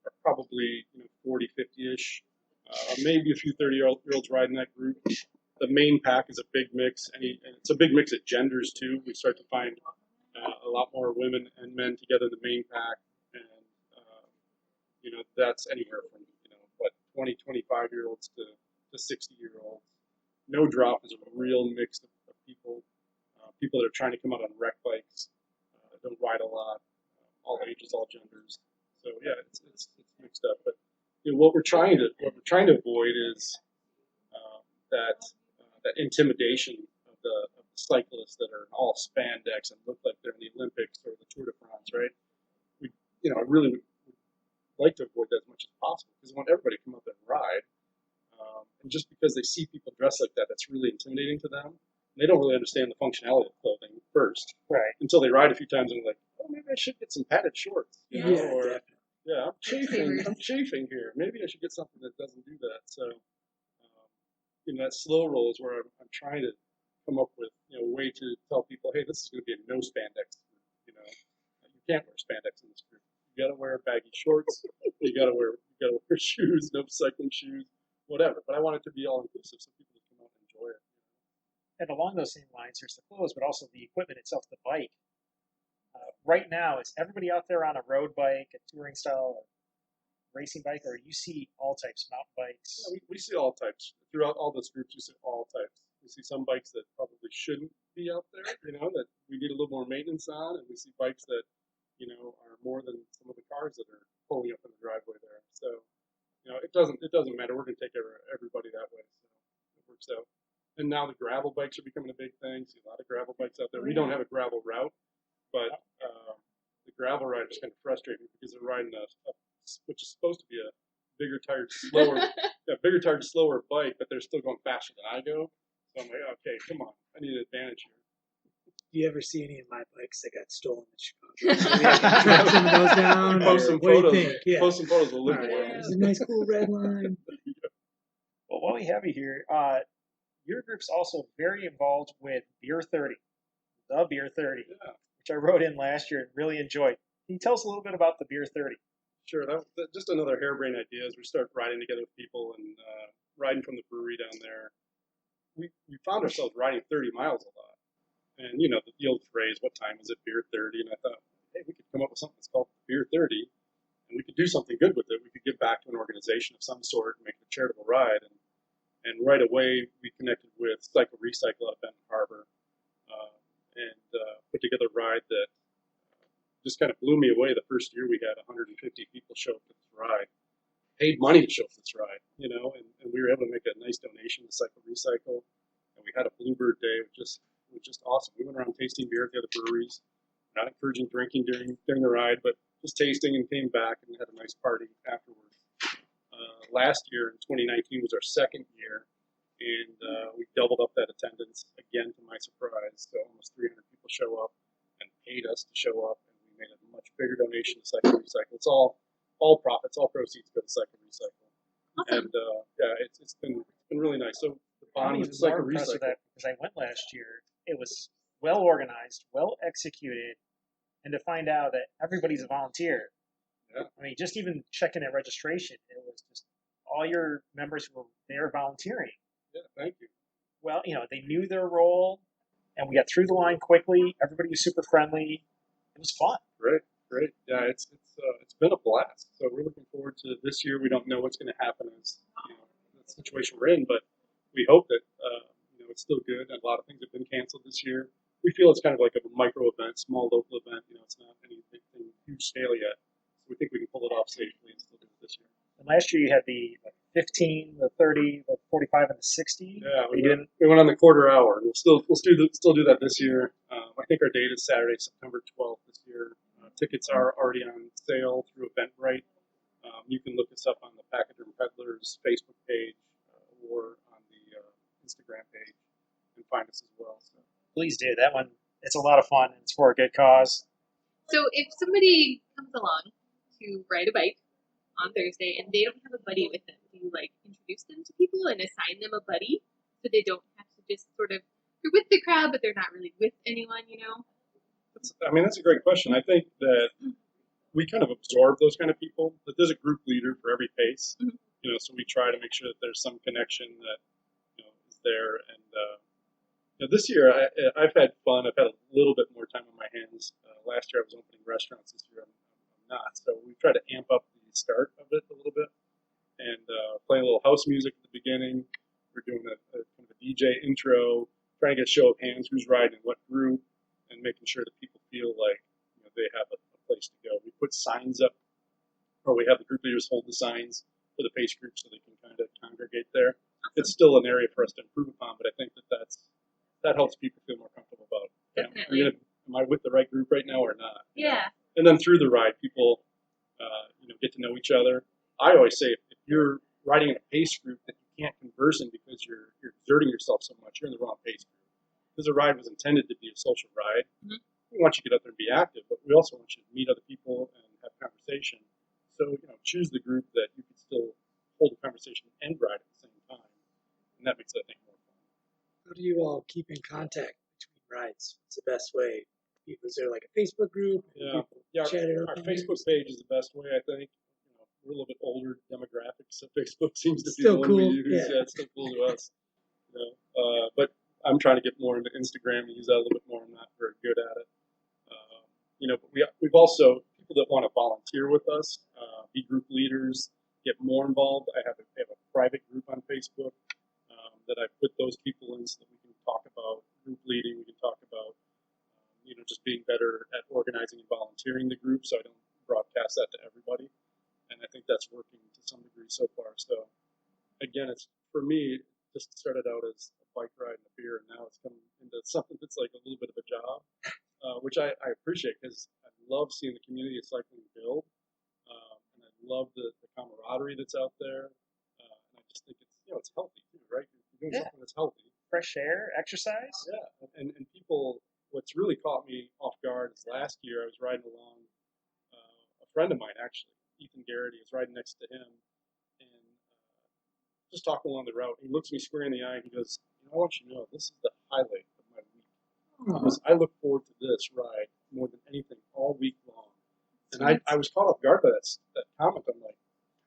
are probably 40, 50-ish. Maybe a few 30-year-olds riding that group. The main pack is a big mix, and it's a big mix of genders too. We start to find a lot more women and men together in the main pack, and that's anywhere from 20, 25-year-olds to 60-year-olds. No Drop is a real mix of people. People that are trying to come out on rec bikes, don't ride a lot, all ages, all genders. So yeah, it's mixed up. But what we're trying to avoid is that intimidation of the cyclists that are all spandex and look like they're in the Olympics or the Tour de France, right? I really would like to avoid that as much as possible because I want everybody to come up and ride. And just because they see people dressed like that, that's really intimidating to them. And they don't really understand the functionality of clothing first, Right? Until they ride a few times and they're like, oh, maybe I should get some padded shorts, Yeah, I'm chafing here. Maybe I should get something that doesn't do that. So, that slow roll is where I'm trying to come up with a way to tell people, hey, this is going to be a no spandex group. You can't wear spandex in this group. You got to wear baggy shorts. you got to wear shoes, no cycling shoes, whatever. But I want it to be all inclusive so people can come out and enjoy it. And along those same lines, there's the clothes, but also the equipment itself, the bike. Right now, is everybody out there on a road bike, a touring style, racing bike, or do you see all types, mountain bikes? Yeah, we see all types. Throughout all those groups, we see all types. We see some bikes that probably shouldn't be out there, that we need a little more maintenance on, and we see bikes that, are more than some of the cars that are pulling up in the driveway there. So, it doesn't matter. We're going to take everybody that way. So it works out. And now the gravel bikes are becoming a big thing. See a lot of gravel bikes out there. We don't have a gravel route, but the gravel riders kind of frustrate me because they're riding which is supposed to be a bigger tired, slower bike, but they're still going faster than I go. So I'm like, okay, come on, I need an advantage here. Do you ever see any of my bikes that got stolen in Chicago? So we have to track some of those down. Post some what photos. do you think? Yeah. Post some photos. We'll look All for right. them. There's a nice cool red line. Well, while we have you here, your group's also very involved with Beer 30, the Beer 30, which I wrote in last year and really enjoyed. Can you tell us a little bit about the Beer 30? Sure. That's just another harebrained idea as we start riding together with people and riding from the brewery down there. We found ourselves riding 30 miles a lot. And, the old phrase, what time is it, Beer 30? And I thought, hey, we could come up with something that's called Beer 30, and we could do something good with it. We could give back to an organization of some sort and make it a charitable ride. And right away, we connected with Cycle Recycle out of Benton Harbor and put together a ride that just kind of blew me away. The first year we had 150 people show up to this ride, paid money to show up to this ride, and we were able to make a nice donation to Cycle Recycle. And we had a Bluebird Day, which was just awesome. We went around tasting beer at the other breweries, not encouraging drinking during the ride, but just tasting, and came back and had a nice party afterwards. Last year in 2019 was our second year, and we doubled up that attendance again to my surprise. So almost 300 people show up and paid us to show up, and we made a much bigger donation to Cycle Recycle. It's all profits, all proceeds go to Cycle Recycle. Awesome. And it's been really nice. So the I'm bond even with more Cycle impressed with Recycle. that because I went last year. It was well organized, well executed, and to find out that everybody's a volunteer. Yeah. I mean, just even checking at registration, it was just all your members who were there volunteering. Yeah, thank you. Well, they knew their role, and we got through the line quickly. Everybody was super friendly. It was fun. Great, great. Yeah, it's been a blast. So we're looking forward to this year. We don't know what's going to happen as the situation we're in, but we hope that it's still good. And a lot of things have been canceled this year. We feel it's kind of like a micro event, small local event. It's not anything huge scale yet. So we think we can pull it off safely and still do it this year. And last year you had the 15, the 30, the 45, and the 60. Yeah, we went on the quarter hour. We'll still do that this year. I think our date is Saturday, September 12th this year. Tickets are already on sale through Eventbrite. You can look us up on the Pachyderm Peddlers Facebook page or on the Instagram page and find us as well. So. Please do. That one, it's a lot of fun, and it's for a good cause. So if somebody comes along to ride a bike on Thursday and they don't have a buddy with them, do you introduce them to people and assign them a buddy so they don't have to just they're with the crowd but they're not really with anyone, That's a great question. I think that we kind of absorb those kind of people. That there's a group leader for every pace, so we try to make sure that there's some connection that is there. And this year I've had fun. I've had a little bit more time on my hands. Last year I was opening restaurants. This year I'm not. So we try to amp up the start of it a little bit and play a little house music at the beginning. We're doing a kind of a DJ intro, trying to get a show of hands who's riding in what group, and making sure that people feel like they have a place to go. We put signs up, or we have the group leaders hold the signs for the pace group so they can kind of congregate there. It's still an area for us to improve upon, but I think that helps people feel more comfortable about it. Definitely. Am I with the right group right now or not? Yeah. And then through the ride, people get to know each other. I always say if you're riding in a pace group that you can't converse in because you're exerting yourself so much, you're in the wrong pace group. Because the ride was intended to be a social ride. Mm-hmm. We want you to get out there and be active, but we also want you to meet other people and have conversation. So, choose the group that you can still hold a conversation and ride at the same time. And that makes it, I think, more fun. How do you all keep in contact between rides? What's the best way? Is there like a Facebook group? Yeah, our Facebook page is the best way, I think. We're a little bit older demographic, so Facebook seems to be the one we use. Yeah, it's still cool to us. But I'm trying to get more into Instagram and use that a little bit more. I'm not very good at it. But we've also people that want to volunteer with us, be group leaders, get more involved. I have a private group on Facebook that I put those people in so that we can talk about group leading. We can talk about just being better at organizing and volunteering the group. So I don't broadcast that to everybody, and I think that's working to some degree so far. So again, it's for me. Just started out as a bike ride and a beer, and now it's coming into something that's like a little bit of a job, which I appreciate because I love seeing the community of cycling build, and I love the camaraderie that's out there, and I just think it's healthy too, right? You're doing something that's healthy. Fresh air, exercise. Yeah, and people, what's really caught me off guard is last year I was riding along, a friend of mine actually, Ethan Garrity, is riding next to him, and just talking along the route. He looks me square in the eye and he goes, I want you to know, this is the highlight of my week. Because I look forward to this ride more than anything all week long. And I was caught off guard by that comment. I'm like,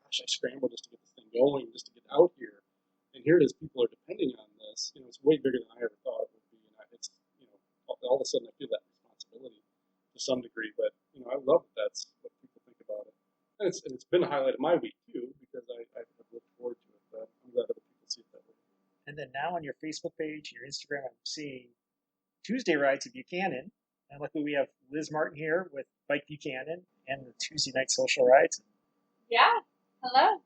gosh, I scrambled just to get this thing going, just to get out here. And here it is, people are depending on this. It's way bigger than I ever thought it would be. And it's, all of a sudden I feel that responsibility to some degree. But, I love that's what people think about it. And it's been a highlight of my week too, because I look forward to it. But I'm glad other people see it that way. And then now on your Facebook page, your Instagram, I'm seeing Tuesday rides at Buchanan. And luckily we have Liz Martin here with Bike Buchanan and the Tuesday night social rides. Yeah. Hello.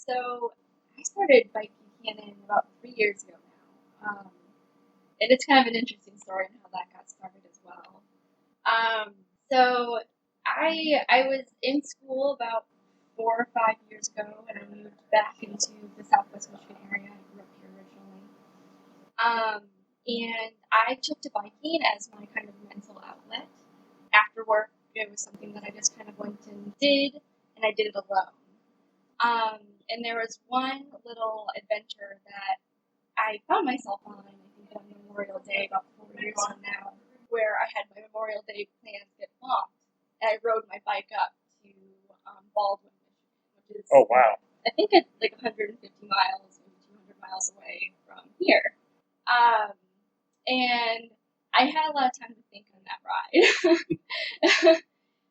So I started Bike Buchanan about 3 years ago now. And it's kind of an interesting story and how that got started as well. So I was in school about 4 or 5 years ago, and I moved back into the Southwest Michigan area. I grew up here originally. And I took to biking as my kind of mental outlet. After work, it was something that I just kind of went and did, and I did it alone. And there was one little adventure that I found myself on, I think on Memorial Day about 4 years from now, where I had my Memorial Day plans get bumped, and I rode my bike up to Baldwin, Michigan, which is Oh, wow. I think it's like 150 miles, maybe 200 miles away from here. And I had a lot of time to think on that ride.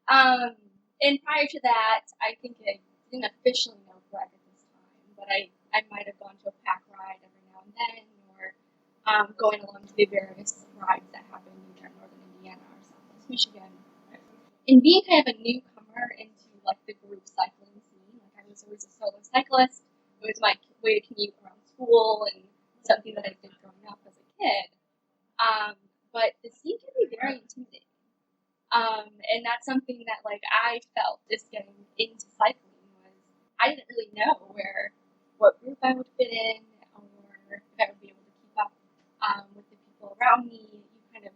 And prior to that, I think I didn't officially know Greg at this time, but I might have gone to a pack ride every now and then, or going along to the various rides that happen either in northern Indiana or southwest Michigan. And being kind of a newcomer into like the group cycling scene, like I was always a solo cyclist. It was my way to commute around school and something that I did growing up as a kid. But the scene can be very intimidating. And that's something that like I felt just getting into cycling was I didn't really know what group I would fit in or if I would be able to keep up with the people around me. You kind of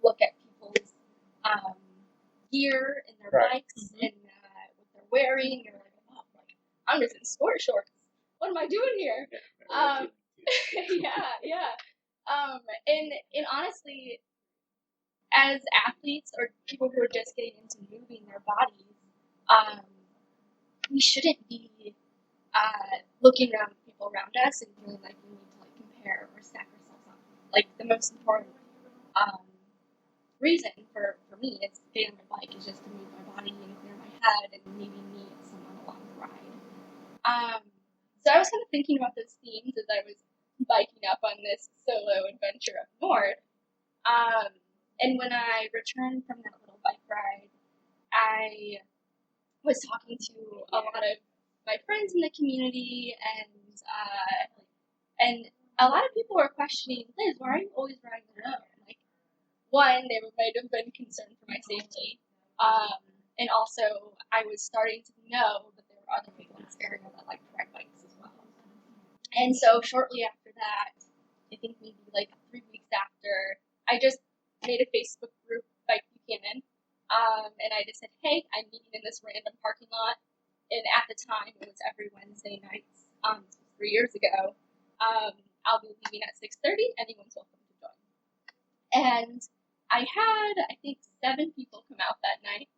look at people's gear and their Right. bikes and what they're wearing. You're like, oh, like I'm just in sport shorts. What am I doing here? Yeah. And honestly, as athletes or people who are just getting into moving their bodies, we shouldn't be looking around at people around us and feeling like we need to like compare or stack ourselves up. Like the most important reason for me is getting on my bike is just to move my body and clear my head and maybe meet someone along the ride. So I was kind of thinking about those themes as I was biking up on this solo adventure up north. And when I returned from that little bike ride, I was talking to a lot of my friends in the community, and a lot of people were questioning, Liz, why are you always riding alone? Like, one, they might have been concerned for my safety, and also I was starting to know that there were other people in this area that liked to ride bikes as well. And so shortly after that, I think maybe like 3 weeks after, I just made a Facebook group, Bike Buchanan, and I just said, hey, I'm meeting in this random parking lot, and at the time, it was every Wednesday nights, 3 years ago. I'll be leaving at 6:30, anyone's welcome to join. And I had, I think, 7 people come out that night,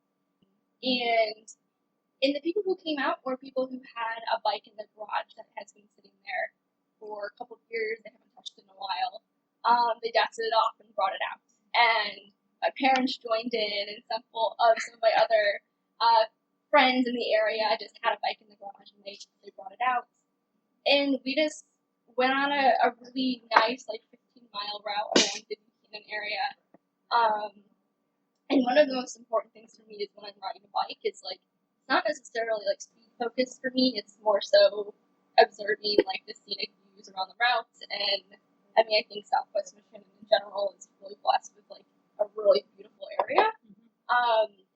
and the people who came out were people who had a bike in their garage that has been sitting there for a couple of years, they haven't touched it in a while. They dusted it off and brought it out. And my parents joined in, and some of my other friends in the area just had a bike in the garage, and they brought it out. And we just went on a really nice, like, 15-mile route around the Buchanan area. And one of the most important things for me is when I'm riding a bike is, like, it's not necessarily, like, speed focused for me. It's more so observing, like, the scenic views around the routes. And, I mean, I think Southwest Michigan in general is really blessed with, like, a really beautiful area.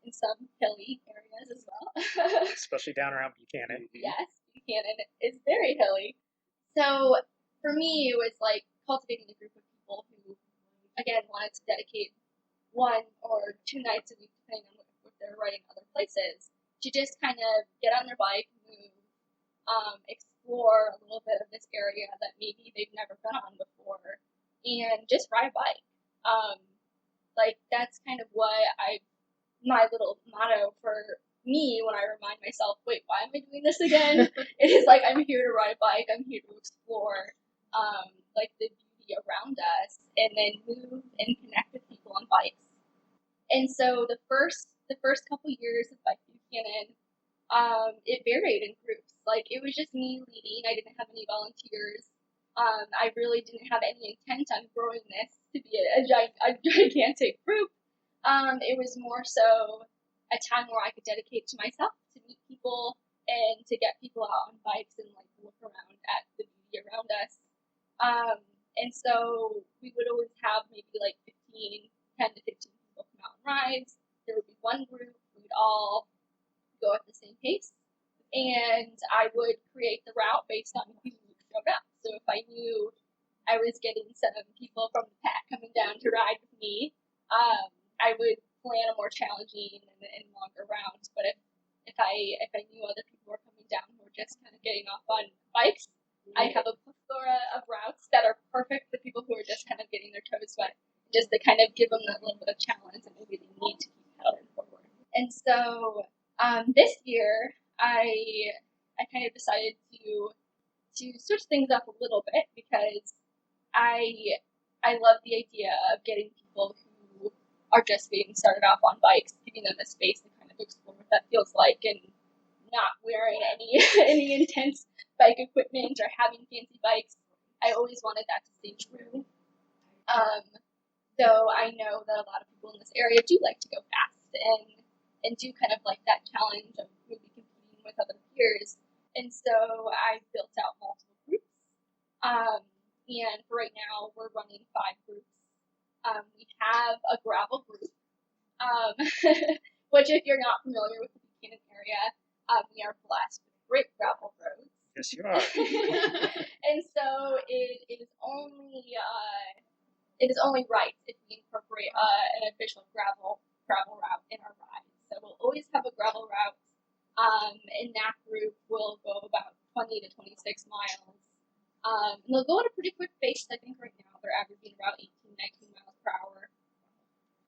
And some hilly areas as well. Especially down around Buchanan. Yes, Buchanan is very hilly. So for me, it was like cultivating a group of people who, again, wanted to dedicate 1 or 2 nights a week, depending on if they're riding other places, to just kind of get on their bike, move, explore a little bit of this area that maybe they've never been on before, and just ride a bike. Like that's kind of what my little motto for me when I remind myself, wait, why am I doing this again? It is like I'm here to ride a bike, I'm here to explore like the beauty around us, and then move and connect with people on bikes. And so the first couple years of Bike Buchanan, it varied in groups. Like it was just me leading. I didn't have any volunteers. I really didn't have any intent on growing this to be a gigantic group. It was more so a time where I could dedicate to myself, to meet people, and to get people out on bikes and like look around at the beauty around us. And so we would always have maybe like 10 to 15 people come out on rides. There would be one group, we would all go at the same pace, and I would create the route based on who showed up. So if I knew I was getting some people from the pack coming down to ride with me, I would plan a more challenging and longer route. But if I knew other people were coming down who were just kind of getting off on bikes, I have a plethora of routes that are perfect for people who are just kind of getting their toes wet, just to kind of give them that little bit of challenge that maybe they need to keep pedaling forward. And so this year, I kind of decided to switch things up a little bit because I love the idea of getting people who are just getting started off on bikes, giving them a space to kind of explore what that feels like, and not wearing any intense bike equipment or having fancy bikes. I always wanted that to stay true. Though I know that a lot of people in this area do like to go fast and do kind of like that challenge of maybe competing with other peers. And so I built out multiple groups. And for right now, we're running 5 groups. We have a gravel group, which if you're not familiar with the Buchanan area, we are blessed with great gravel roads. Yes, you are. And so it is only right if we incorporate an official gravel route in our ride. So we'll always have a gravel route. And that group will go about 20 to 26 miles. And they'll go at a pretty quick pace. I think right now they're averaging about 18, 19 miles per hour.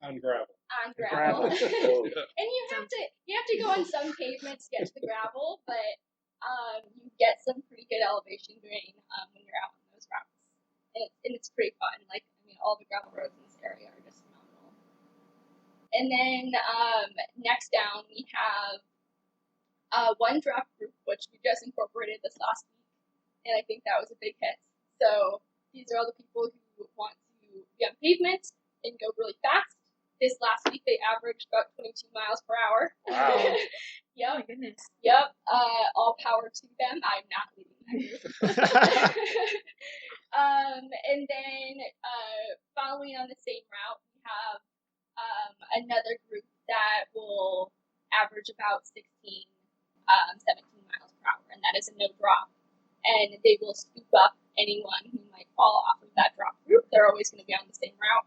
On gravel. On gravel. Oh. And you have to go on some pavements to get to the gravel, but you get some pretty good elevation gain when you're out on those routes. And it's pretty fun. All the gravel roads in this area are just phenomenal. And then next down we have one draft group, which we just incorporated this last week, and I think that was a big hit. So these are all the people who want to be on pavement and go really fast. This last week they averaged about 22 miles per hour. Wow. Yep. Oh my goodness. Yep. All power to them. I'm not leading that group. And then following on the same route, we have another group that will average about 16, 17 miles per hour, and that is a no drop. And they will scoop up anyone who might fall off of that drop group. They're always going to be on the same route.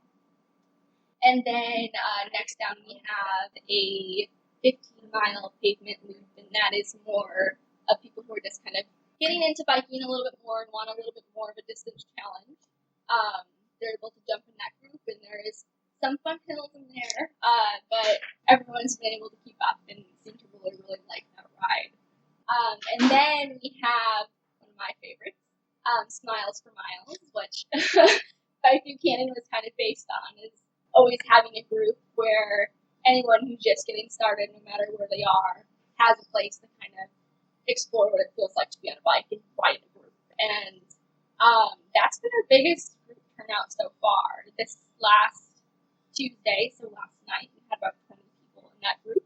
And then next down we have a 15-mile pavement loop, and that is more of people who are just kind of getting into biking a little bit more and want a little bit more of a distance challenge. They're able to jump in that group, and there is some fun hills in there, but everyone's been able to keep up and seem to really, really like that ride. And then we have one of my favorites, Smiles for Miles, which Bike Buchanan was kind of based on, is always having a group where anyone who's just getting started, no matter where they are, has a place to kind of explore what it feels like to be on a bike and ride in a group. And that's been our biggest group turnout so far. This last Tuesday, so last night, we had about 20 people in that group.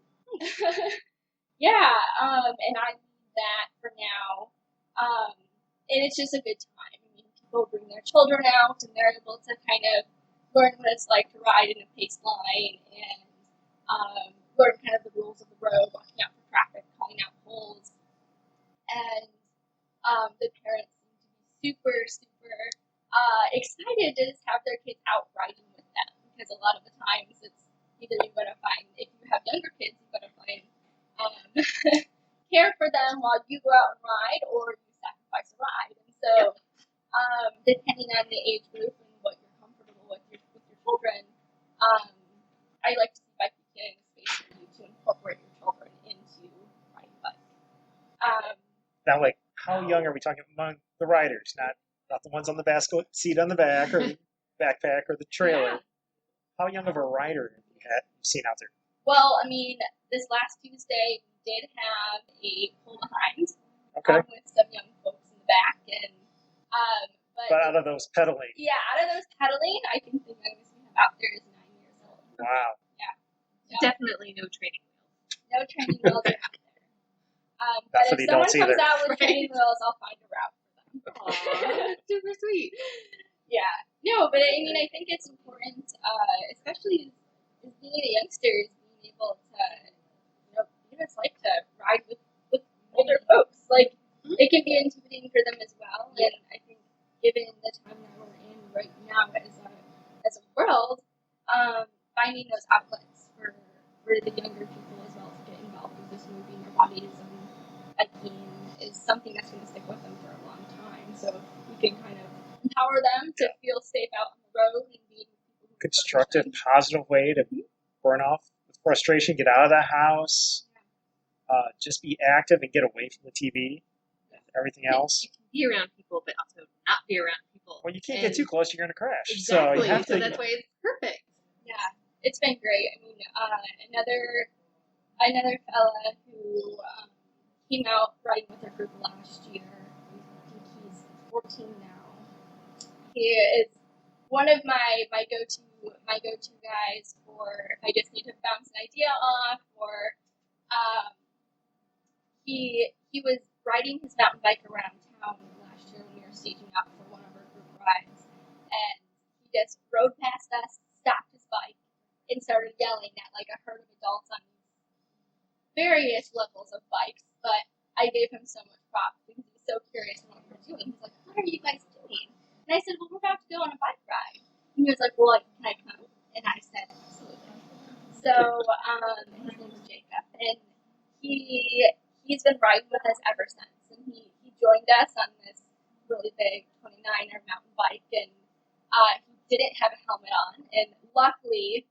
Yeah, and I lead that for now. And it's just a good time. I mean, people bring their children out, and they're able to kind of learn what it's like to ride in a pace line and learn kind of the rules of the road, watching out for traffic, calling out holes. And the parents seem to be super excited to just have their kids out riding with them, because a lot of the times it's either you've got to find, if you have younger kids, you've got to find care for them while you go out and ride, or you sacrifice a ride. And so depending on the age group and what you're comfortable with your children, I like to see Bike Buchanan a space for you to incorporate your children into riding bike. Now, like, how young are we talking among the riders? Not the ones on the basket seat on the back, or the backpack, or the trailer. Yeah. How young of a rider have you seen out there? Well, I mean, this last Tuesday we did have a pull behind with some young folks in the back, and but out of those pedaling. Yeah, out of those pedaling, I think the youngest we have out there is 9 years old. Wow. Yeah. Definitely no training wheels. No training wheels are out there. Not But for if the someone adults comes either. out with training wheels, I'll find a route for them. Aww, super sweet. Yeah. No, but I mean, I think it's important, especially as being a youngster, is being able to, what it's like to ride with older folks. Like, it can be intimidating for them as well, and I think given the time that we're in right now as a world, finding those outlets for the younger people as well to get involved with just moving their bodies and biking is something that's going to stick with them for a long time. So we can kind of empower them to feel safe out on the road and be people who Constructive, positive way to burn off the frustration, get out of the house, just be active and get away from the TV. everything else. You can be around people, but also not be around people. Well, you can't get too close; you're going to crash. Exactly. So you have to. that's why it's perfect. Yeah, it's been great. I mean, another fella who came out riding with our group last year. I think he's 14 now. He is one of my go-to guys for if I just need to bounce an idea off, or he was riding his mountain bike around town last year when we were staging up for one of our group rides, and he just rode past us, stopped his bike, and started yelling at like a herd of adults on various levels of bikes. But I gave him so much props because he was so curious in what we were doing. He's like, "What are you guys doing?" And I said, "Well, we're about to go on a bike ride." And he was like, "Well, can I come?" And I said, "Absolutely." So his name is Jacob, and he's been riding with us ever since. And he joined us on this really big 29er mountain bike, and he didn't have a helmet on. And luckily,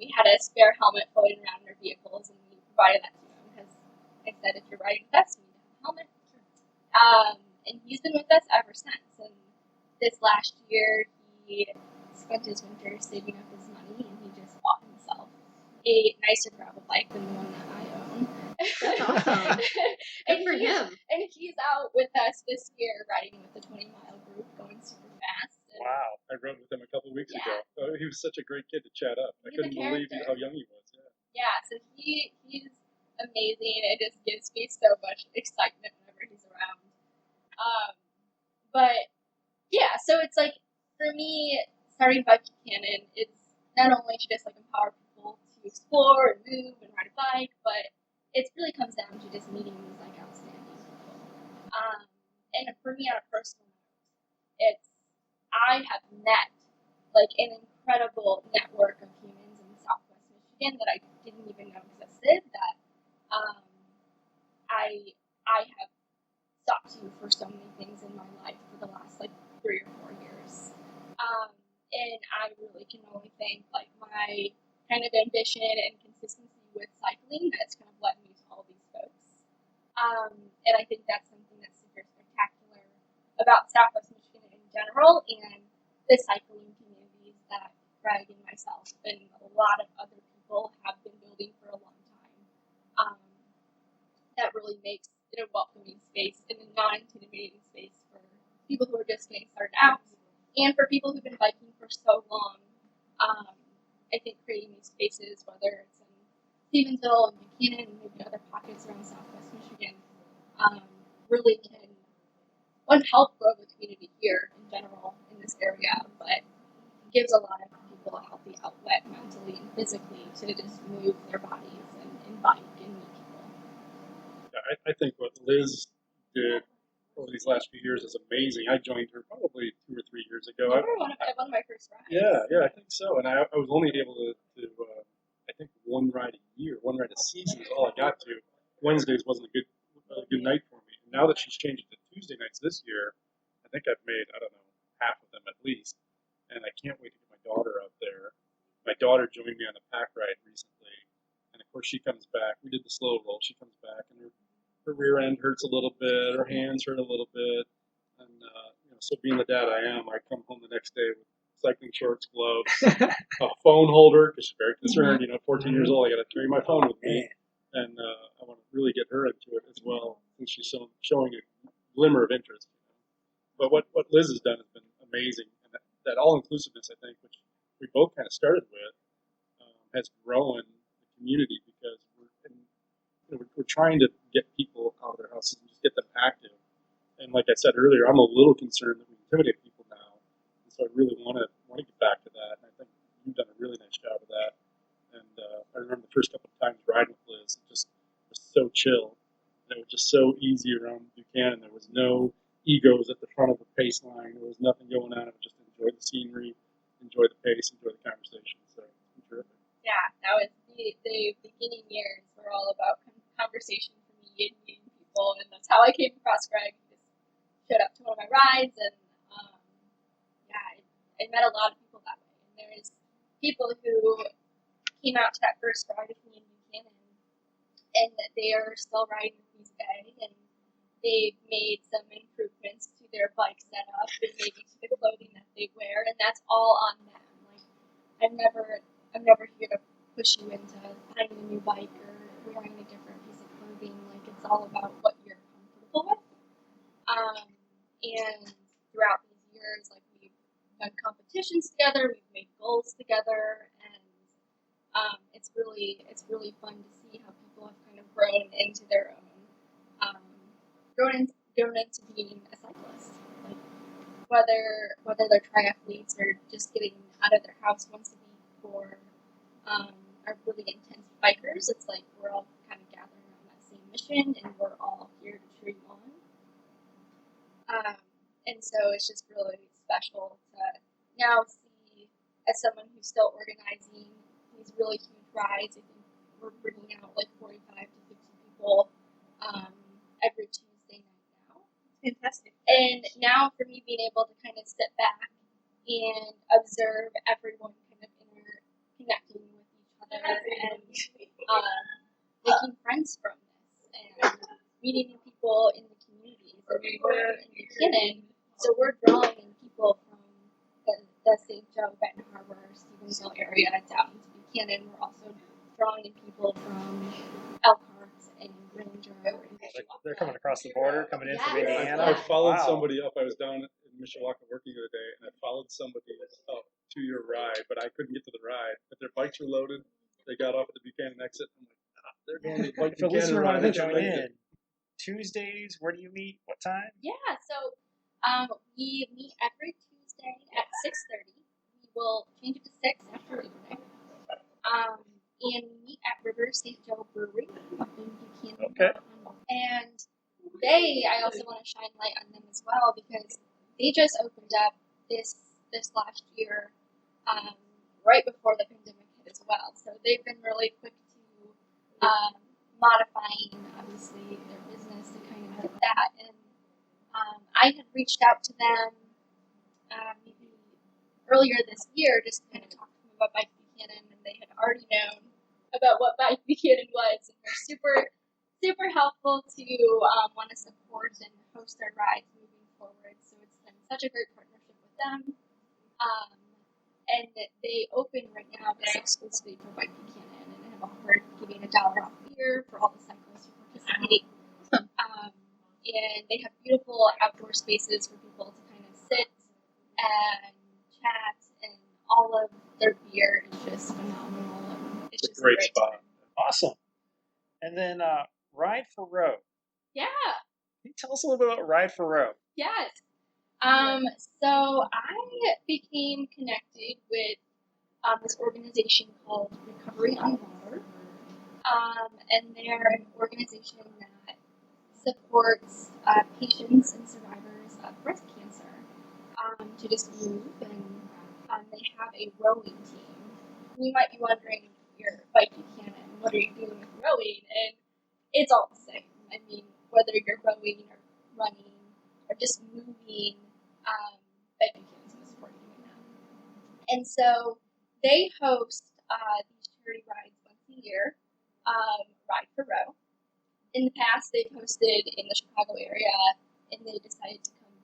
we had a spare helmet floating around in our vehicles, and we provided that to him because I said, if you're riding with us, you need to have a helmet. And he's been with us ever since. And this last year, he spent his winter saving up his money, and he just bought himself a nicer gravel bike than the one that I own. That's awesome. Good for him. And he's out with us this year riding with the 20-mile group, going super fast. And Wow. I rode with him a couple of weeks Yeah. ago. He was such a great kid to chat up. I He's a couldn't believe character. how young he was. Yeah, so he's amazing. It just gives me so much excitement whenever he's around. But yeah, so it's like for me, starting Bike Buchanan is not only to just like empower people to explore and move and ride a bike, but it really comes down to just meeting these like outstanding people. And for me on a personal note, I have met like an incredible network of humans in Southwest Michigan that I didn't even know existed. That I have sought to for so many things in my life for the last like 3 or 4 years. And I really can only thank like my kind of ambition and consistency with cycling that's kind of led me to all these folks. And I think that's something that's super spectacular about Southwest Michigan in general and the cycling communities that Craig and myself and a lot of other people have been building for a long time. That really makes it a welcoming space and a non-intimidating space for people who are just getting started out and for people who've been biking for so long. I think creating these spaces, whether it's in Stevensville and Buchanan and maybe other pockets around Southwest Michigan, really can help grow the community here in general in this area, but gives a lot of people a healthy outlet mentally and physically to just move their bodies and bike and meet people. I think what Liz did over these last few years is amazing. I joined her probably 2 or 3 years ago. You were one of my first rides. Yeah, I think so. And I was only able to I think one ride a year, one ride a season is all I got to. Wednesdays wasn't a good night for me. And now that she's changed it to Tuesday nights this year, I think I've made, I don't know, half of them at least. And I can't wait to get my daughter out there. My daughter joined me on the pack ride recently. And of course she comes back. We did the slow roll. She comes back and her rear end hurts a little bit. Her hands hurt a little bit. And, so being the dad I am, I come home the next day with cycling shorts, gloves, a phone holder, because she's very concerned, 14 years old, I got to carry my phone with me. And I want to really get her into it as well, since she's showing a glimmer of interest. But what Liz has done has been amazing. And that all-inclusiveness, I think, which we both kind of started with, has grown the community because we're trying to get people out of their houses and just get them active. And like I said earlier, I'm a little concerned that we intimidate people now. And so I really want to get back to that. And I think you've done a really nice job of that. And I remember the first couple of times riding with Liz, it just was so chill. And it was just so easy around Buchanan. There was no egos at the front of the pace line. There was nothing going on. I would just enjoy the scenery, enjoy the pace, enjoy the conversation. So it's terrific. Yeah, that was the beginning years were all about conversation for me and meeting people. And that's how I came across Greg. Showed up to one of my rides, and I met a lot of people that way. And there's people who came out to that first ride with me in Buchanan, and they are still riding with me today. And they've made some improvements to their bike setup and maybe to the clothing that they wear, and that's all on them. Like, I'm never here to push you into finding a new bike or wearing a different piece of clothing. Like, it's all about what you're comfortable with. And throughout these years, like, we've done competitions together, we've made goals together, and it's really fun to see how people have kind of grown into their own, grown into being a cyclist. Like, whether they're triathletes or just getting out of their house once a week, or are really intense bikers, it's like we're all kind of gathering around that same mission, and we're all here to cheer you on. And so it's just really special to now see, as someone who's still organizing these really huge rides. I think we're bringing out like 45 to 50 people every Tuesday night now. Fantastic. And now for me being able to kind of sit back and observe everyone kind of interconnecting with each other and making friends from this and meeting new people in the communities. I mean, we're in Buchanan, so we're drawing in people from the St. Joe, Benton Harbor, Stevensville area down into Buchanan. We're also drawing in people from Elkhart and Granger. They're coming across the border, coming in from Yes. Indiana. I followed Wow. somebody up. I was down in Mishawaka working the other day, and I followed somebody up to your ride, but I couldn't get to the ride. But their bikes were loaded. They got off at the Buchanan exit. I'm like, they're going to the bike If a listener Buchanan wanted ride. to I should join make in, it. Tuesdays, where do you meet? What time? Yeah, so we meet every Tuesday at 6:30. We will change it to 6 after Labor Day. And we meet at River St. Joe Brewery up in Buchanan. Okay. And I also want to shine light on them as well, because they just opened up this last year, right before the pandemic hit as well. So they've been really quick to modifying, obviously, their business to kind of fit that. And I had reached out to them maybe earlier this year, just to kind of talk to them about Bike Buchanan, and they had already known about what Bike Buchanan was, and they're super helpful to want to support and host our rides moving forward. So it's been such a great partnership with them. And they open right now this exclusively for Bike Buchanan, and have offered giving $1 off beer for all the cyclists who participate. And they have beautiful outdoor spaces for people to kind of sit and chat, and all of their beer is just phenomenal. And it's just a great great spot. time. Awesome. And then Ride for Road. Yeah. Can you tell us a little bit about Ride for Road? Yes. So I became connected with this organization called Recovery on Water. And they're an organization that supports patients and survivors of breast cancer to just move, and they have a rowing team. You might be wondering, you're Bike Buchanan, what are you doing with rowing? And it's all the same. I mean, whether you're rowing or running or just moving, Bike Buchanan's going to support you doing that. And so they host these charity rides once a year, Ride for Row. In the past, they've hosted in the Chicago area, and they decided to come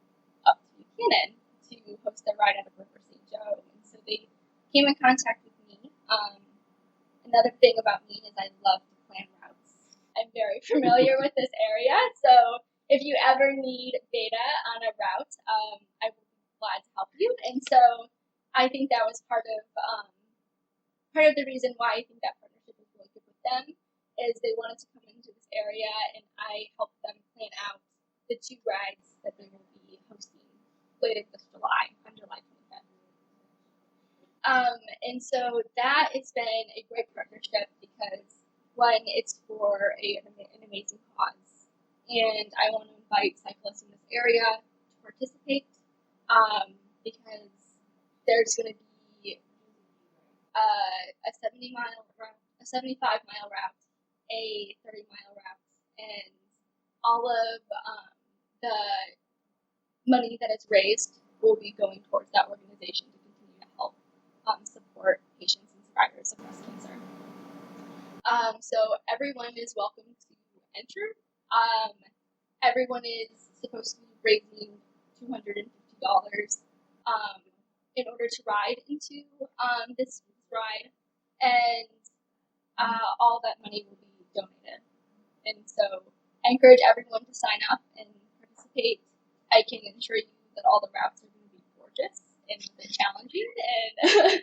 up to Buchanan to host their ride out of River St. Joe. And so they came in contact with me. Another thing about me is I love to plan routes. I'm very familiar with this area, so if you ever need data on a route, I will be glad to help you. And so I think that was part of the reason why I think that partnership is really good with them, is they wanted to come into this area, and I helped them plan out the 2 rides that they will be hosting later this July, on July 25th. And so that has been a great partnership, because one, it's for an amazing cause, and I want to invite cyclists in this area to participate, because there's going to be a 70-mile route, a 75-mile route, a 30-mile route, and all of the money that is raised will be going towards that organization to continue to help support patients and survivors of breast cancer. So everyone is welcome to enter. everyone is supposed to be raising $250 in order to ride into this ride, and all that money will be donated. And so I encourage everyone to sign up and participate. I can assure you that all the routes are going to be gorgeous and challenging. And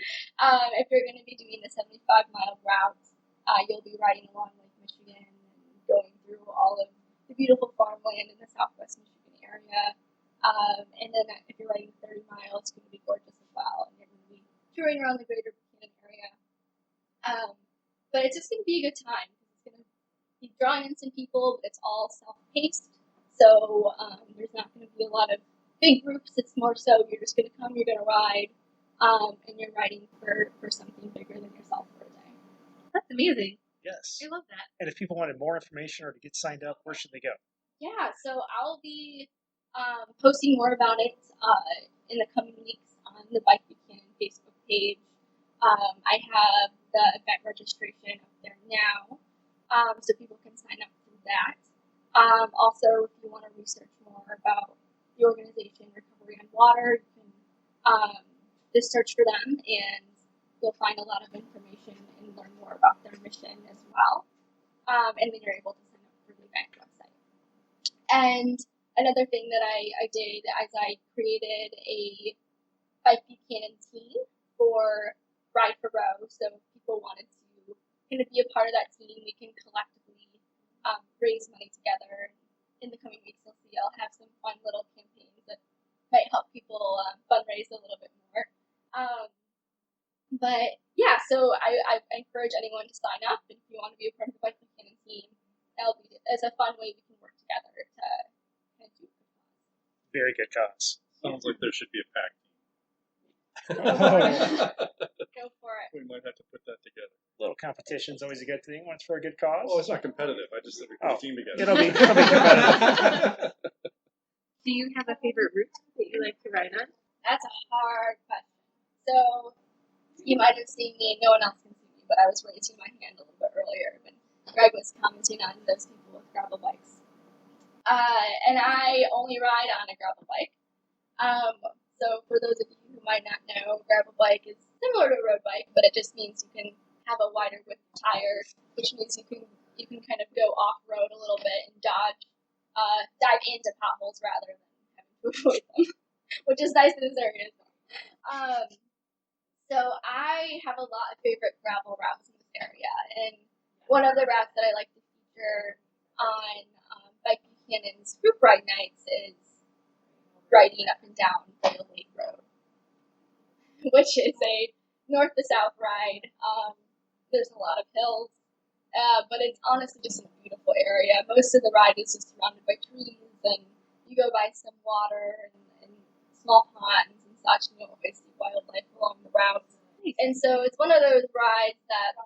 if you're going to be doing the 75-mile route, you'll be riding along Lake Michigan and going through all of the beautiful farmland in the southwest Michigan area. And then if you're riding 30 miles, it's going to be gorgeous as well. And you're going to be touring around the greater Buchanan area. But it's just going to be a good time. It's going to be drawing in some people, but it's all self-paced. So there's not going to be a lot of big groups. It's more so you're just going to come, you're going to ride, and you're riding for something bigger than yourself for a day. That's amazing. Yes. I love that. And if people wanted more information or to get signed up, where should they go? Yeah, so I'll be posting more about it in the coming weeks on the Bike Buchanan Facebook page. I have the event registration up there now, so people can sign up through that. Also, if you want to research more about the organization Recovery on Water, you can just search for them, and you'll find a lot of information and learn more about their mission as well. And then you're able to sign up for the event website. And another thing that I did is I created a Bike Buchanan team for Ride for Row. So if people wanted to kind of be a part of that team, we can collectively raise money together. In the coming weeks, you'll see I'll have some fun little campaigns that might help people fundraise a little bit more. But yeah, so I encourage anyone to sign up. If you want to be a part of the Bike Buchanan team, that'll be as a fun way we can work together to kind of do it. Very good cause. Sounds like there should be a pack team. Go for it. We might have to put that together. Little competition's always a good thing when it's for a good cause. Oh, it's not competitive. I just said we put a team together. It'll be competitive. Do you have a favorite route that you like to ride on? That's a hard question. So you might have seen me, no one else can see me, but I was raising my hand a little bit earlier when Greg was commenting on those people with gravel bikes. And I only ride on a gravel bike. So for those of you who might not know, gravel bike is similar to a road bike, but it just means you can have a wider width tire, which means you can kind of go off-road a little bit and dive into potholes rather than having to avoid them, which is nice in this area as well. So I have a lot of favorite gravel routes in this area, and one of the routes that I like to feature on Bike Buchanan's group ride nights is riding up and down Vale Lake Road, which is a north to south ride. There's a lot of hills, but it's honestly just a beautiful area. Most of the ride is just surrounded by trees, and you go by some water and small ponds and such, and you always see wildlife along the route. And so it's one of those rides that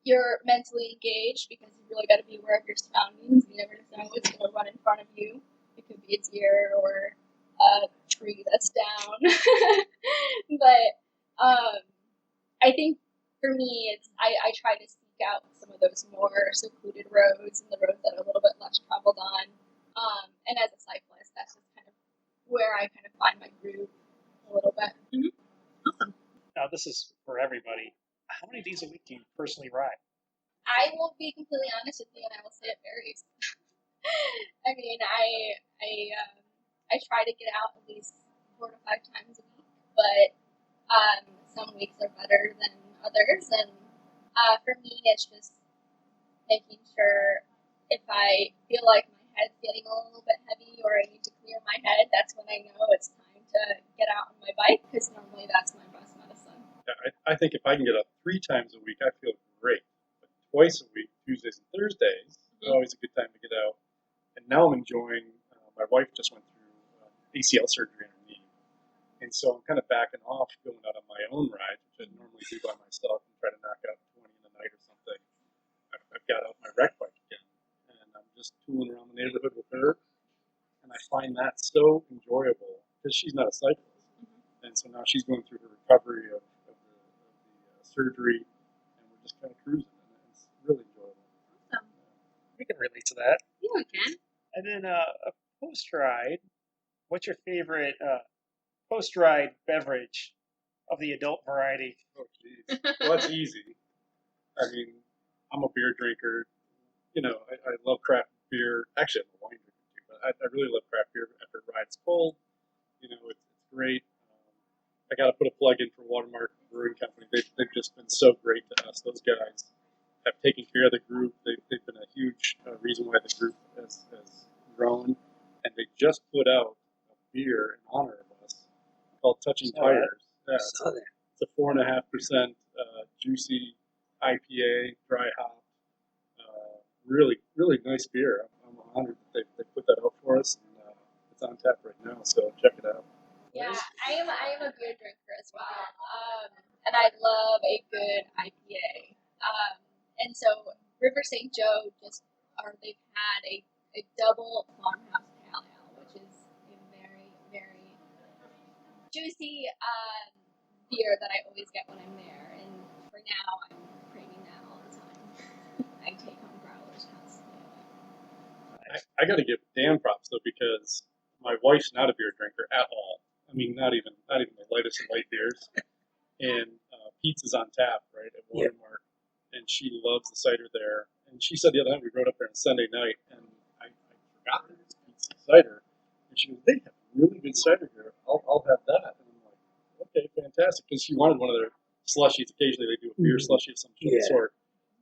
you're mentally engaged because you really got to be aware of your surroundings. You never know what's going to run in front of you. It could be a deer or a tree that's down. But I think for me, I try to seek out some of those more secluded roads and the roads that are a little bit less traveled on. And as a cyclist, that's just kind of where I kind of find my groove a little bit. Mm-hmm. Awesome. Now, this is for everybody. How many days a week do you personally ride? I will be completely honest with you, and I will say it varies. I mean, I try to get out at least 4 to 5 times a week, but some weeks are better than others, and for me, it's just making sure if I feel like my head's getting a little bit heavy or I need to clear my head, that's when I know it's time to get out on my bike, because normally that's my best medicine. Yeah, I think if I can get up 3 times a week, I feel great. But twice a week, Tuesdays and Thursdays, is always a good time to get out. And now I'm enjoying, my wife just went through ACL surgery on her knee. And so I'm kind of backing off going out on my own ride, which I normally do by myself and try to knock out 20 in the night or something. I've got out my rec bike again. And I'm just tooling around the neighborhood with her. And I find that so enjoyable because she's not a cyclist. And so now she's going through her recovery of the surgery, and we're just kind of cruising, and it's really enjoyable. Awesome. We can relate to that. Yeah, we can. And then a post ride. What's your favorite post ride beverage of the adult variety? Oh, geez. Well, that's easy. I mean, I'm a beer drinker. You know, I love craft beer. Actually, I'm a wine drinker too, but I really love craft beer after a ride's cold. You know, it's great. I got to put a plug in for Watermark Brewing Company. They've just been so great to us. Those guys have taken care of the group. They've been a huge reason why the group has grown. And they just put out a beer in honor of us called Touching Tires. Yeah, Saw that. it's a 4.5% juicy IPA, dry hop. Really, really nice beer. I'm honored that they put that out for us. And, it's on tap right now, so check it out. Yeah, I am a beer drinker as well, and I love a good IPA. And so River St. Joe they've had a double farmhouse pale ale, which is a very, very juicy beer that I always get when I'm there. And for now, I'm craving that all the time. I take home growlers constantly. I got to give Dan props though, because my wife's not a beer drinker at all. I mean, not even the lightest of light beers. And Pete's is on tap, right, at Watermark, and she loves the cider there. And she said the other night we rode up there on Sunday night, and I forgot that it was Pete's cider. And she goes, "They have really good cider here. I'll have that." And I'm like, "Okay, fantastic," because she wanted one of their slushies. Occasionally they do a beer slushie of some sort.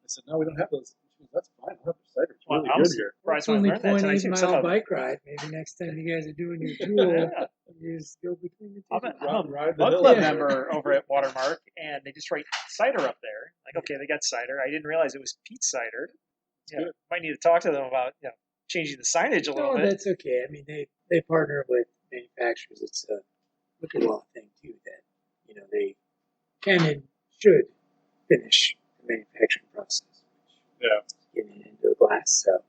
I said, "No, we don't have those." She goes, "That's fine. I'll have the cider. It's really good here." Surprised It's when I only learned that tonight. 0.8 mile bike ride. Maybe next time you guys are doing your tour, you just go between the two. I'm a Ride the Mug hill. Club Yeah. member over at Watermark, and they just write cider up there. Like, okay, they got cider. I didn't realize it was Pete's cider. Yeah, good. might need to talk to them about changing the signage a little No, bit. that's okay. I mean, they partner with manufacturers. It's a liquor law thing too that they can and should finish the manufacturing process. Yeah. Getting it into the glass, so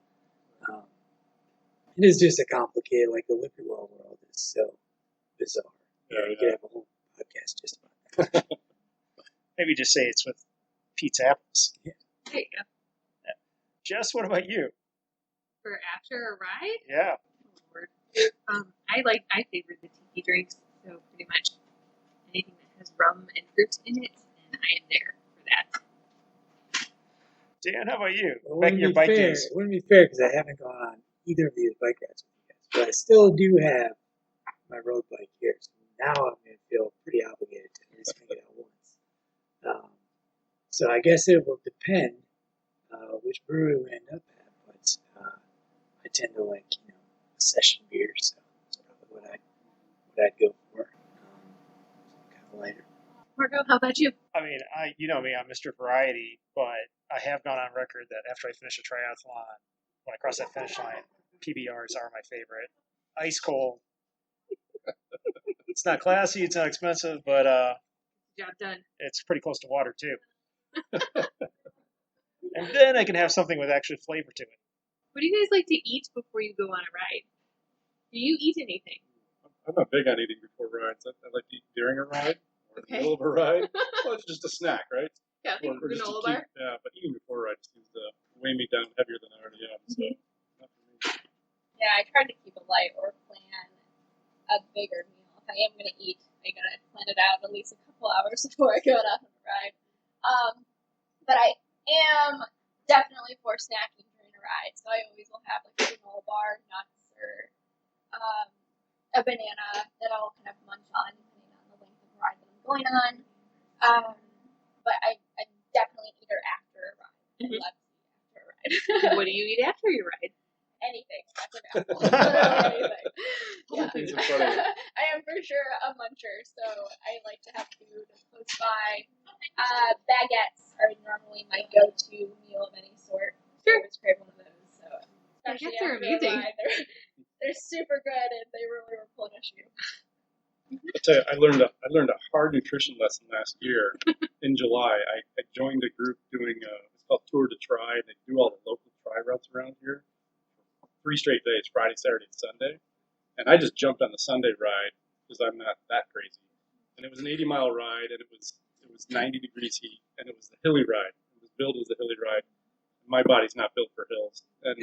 it is just a complicated, like the liquor law world is so bizarre. You could have a whole podcast just about that. Maybe just say it's with Pete's apples. There you go. Jess, what about you? For after a ride? Yeah. Oh, Lord. I favored the tiki drinks, so pretty much anything that has rum and fruit in it, and I am there for that. Dan, how about you? Well, Back in your bike days. It wouldn't be fair because I haven't gone on either of these bike rides with you guys, but I still do have my road bike here. So now I'm going to feel pretty obligated to at least make it out once. So I guess it will depend which brewery we end up at, but I tend to like a session beer, so that's probably what I'd go for. Kind of lighter. Margo, how about you? I mean, you know me, I'm Mr. Variety, but I have gone on record that after I finish a triathlon, when I cross that finish line, PBRs are my favorite. Ice cold. It's not classy, it's not expensive, but Job done. it's pretty close to water too. And then I can have something with actual flavor to it. What do you guys like to eat before you go on a ride? Do you eat anything? I'm not big on eating before rides. I like to eat during a ride or in the middle of a ride. Well, it's just a snack, right? Yeah, Or just to granola keep, bar. yeah, but eating before a ride just seems to weigh me down heavier than I already am. So, not for me. Yeah, I try to keep it light or plan a bigger meal. If I am going to eat, I gotta plan it out at least a couple hours before I go out on the ride. But I am definitely for snacking during a ride, so I always will have like a granola bar, nuts, or a banana that I'll kind of munch on depending on the length of the ride that I'm going on. But I definitely eat her after a ride. I love to eat after a ride. What do you eat after your ride? Anything. That's available. Literally anything. Yeah. Things are funny. I am for sure a muncher, so I like to have food close by. Baguettes are normally my go-to meal of any sort. Sure. I always crave one of those. So especially Baguettes are after a amazing. ride, they're super good and they really replenish you. I'll tell you, I learned a hard nutrition lesson last year. In July, I joined a group doing it's called Tour de Tri. They do all the local tri routes around here. 3 straight days, Friday, Saturday, and Sunday. And I just jumped on the Sunday ride because I'm not that crazy. And it was an 80-mile ride, and it was 90 degrees heat, and it was the hilly ride. It was billed as a hilly ride. My body's not built for hills. And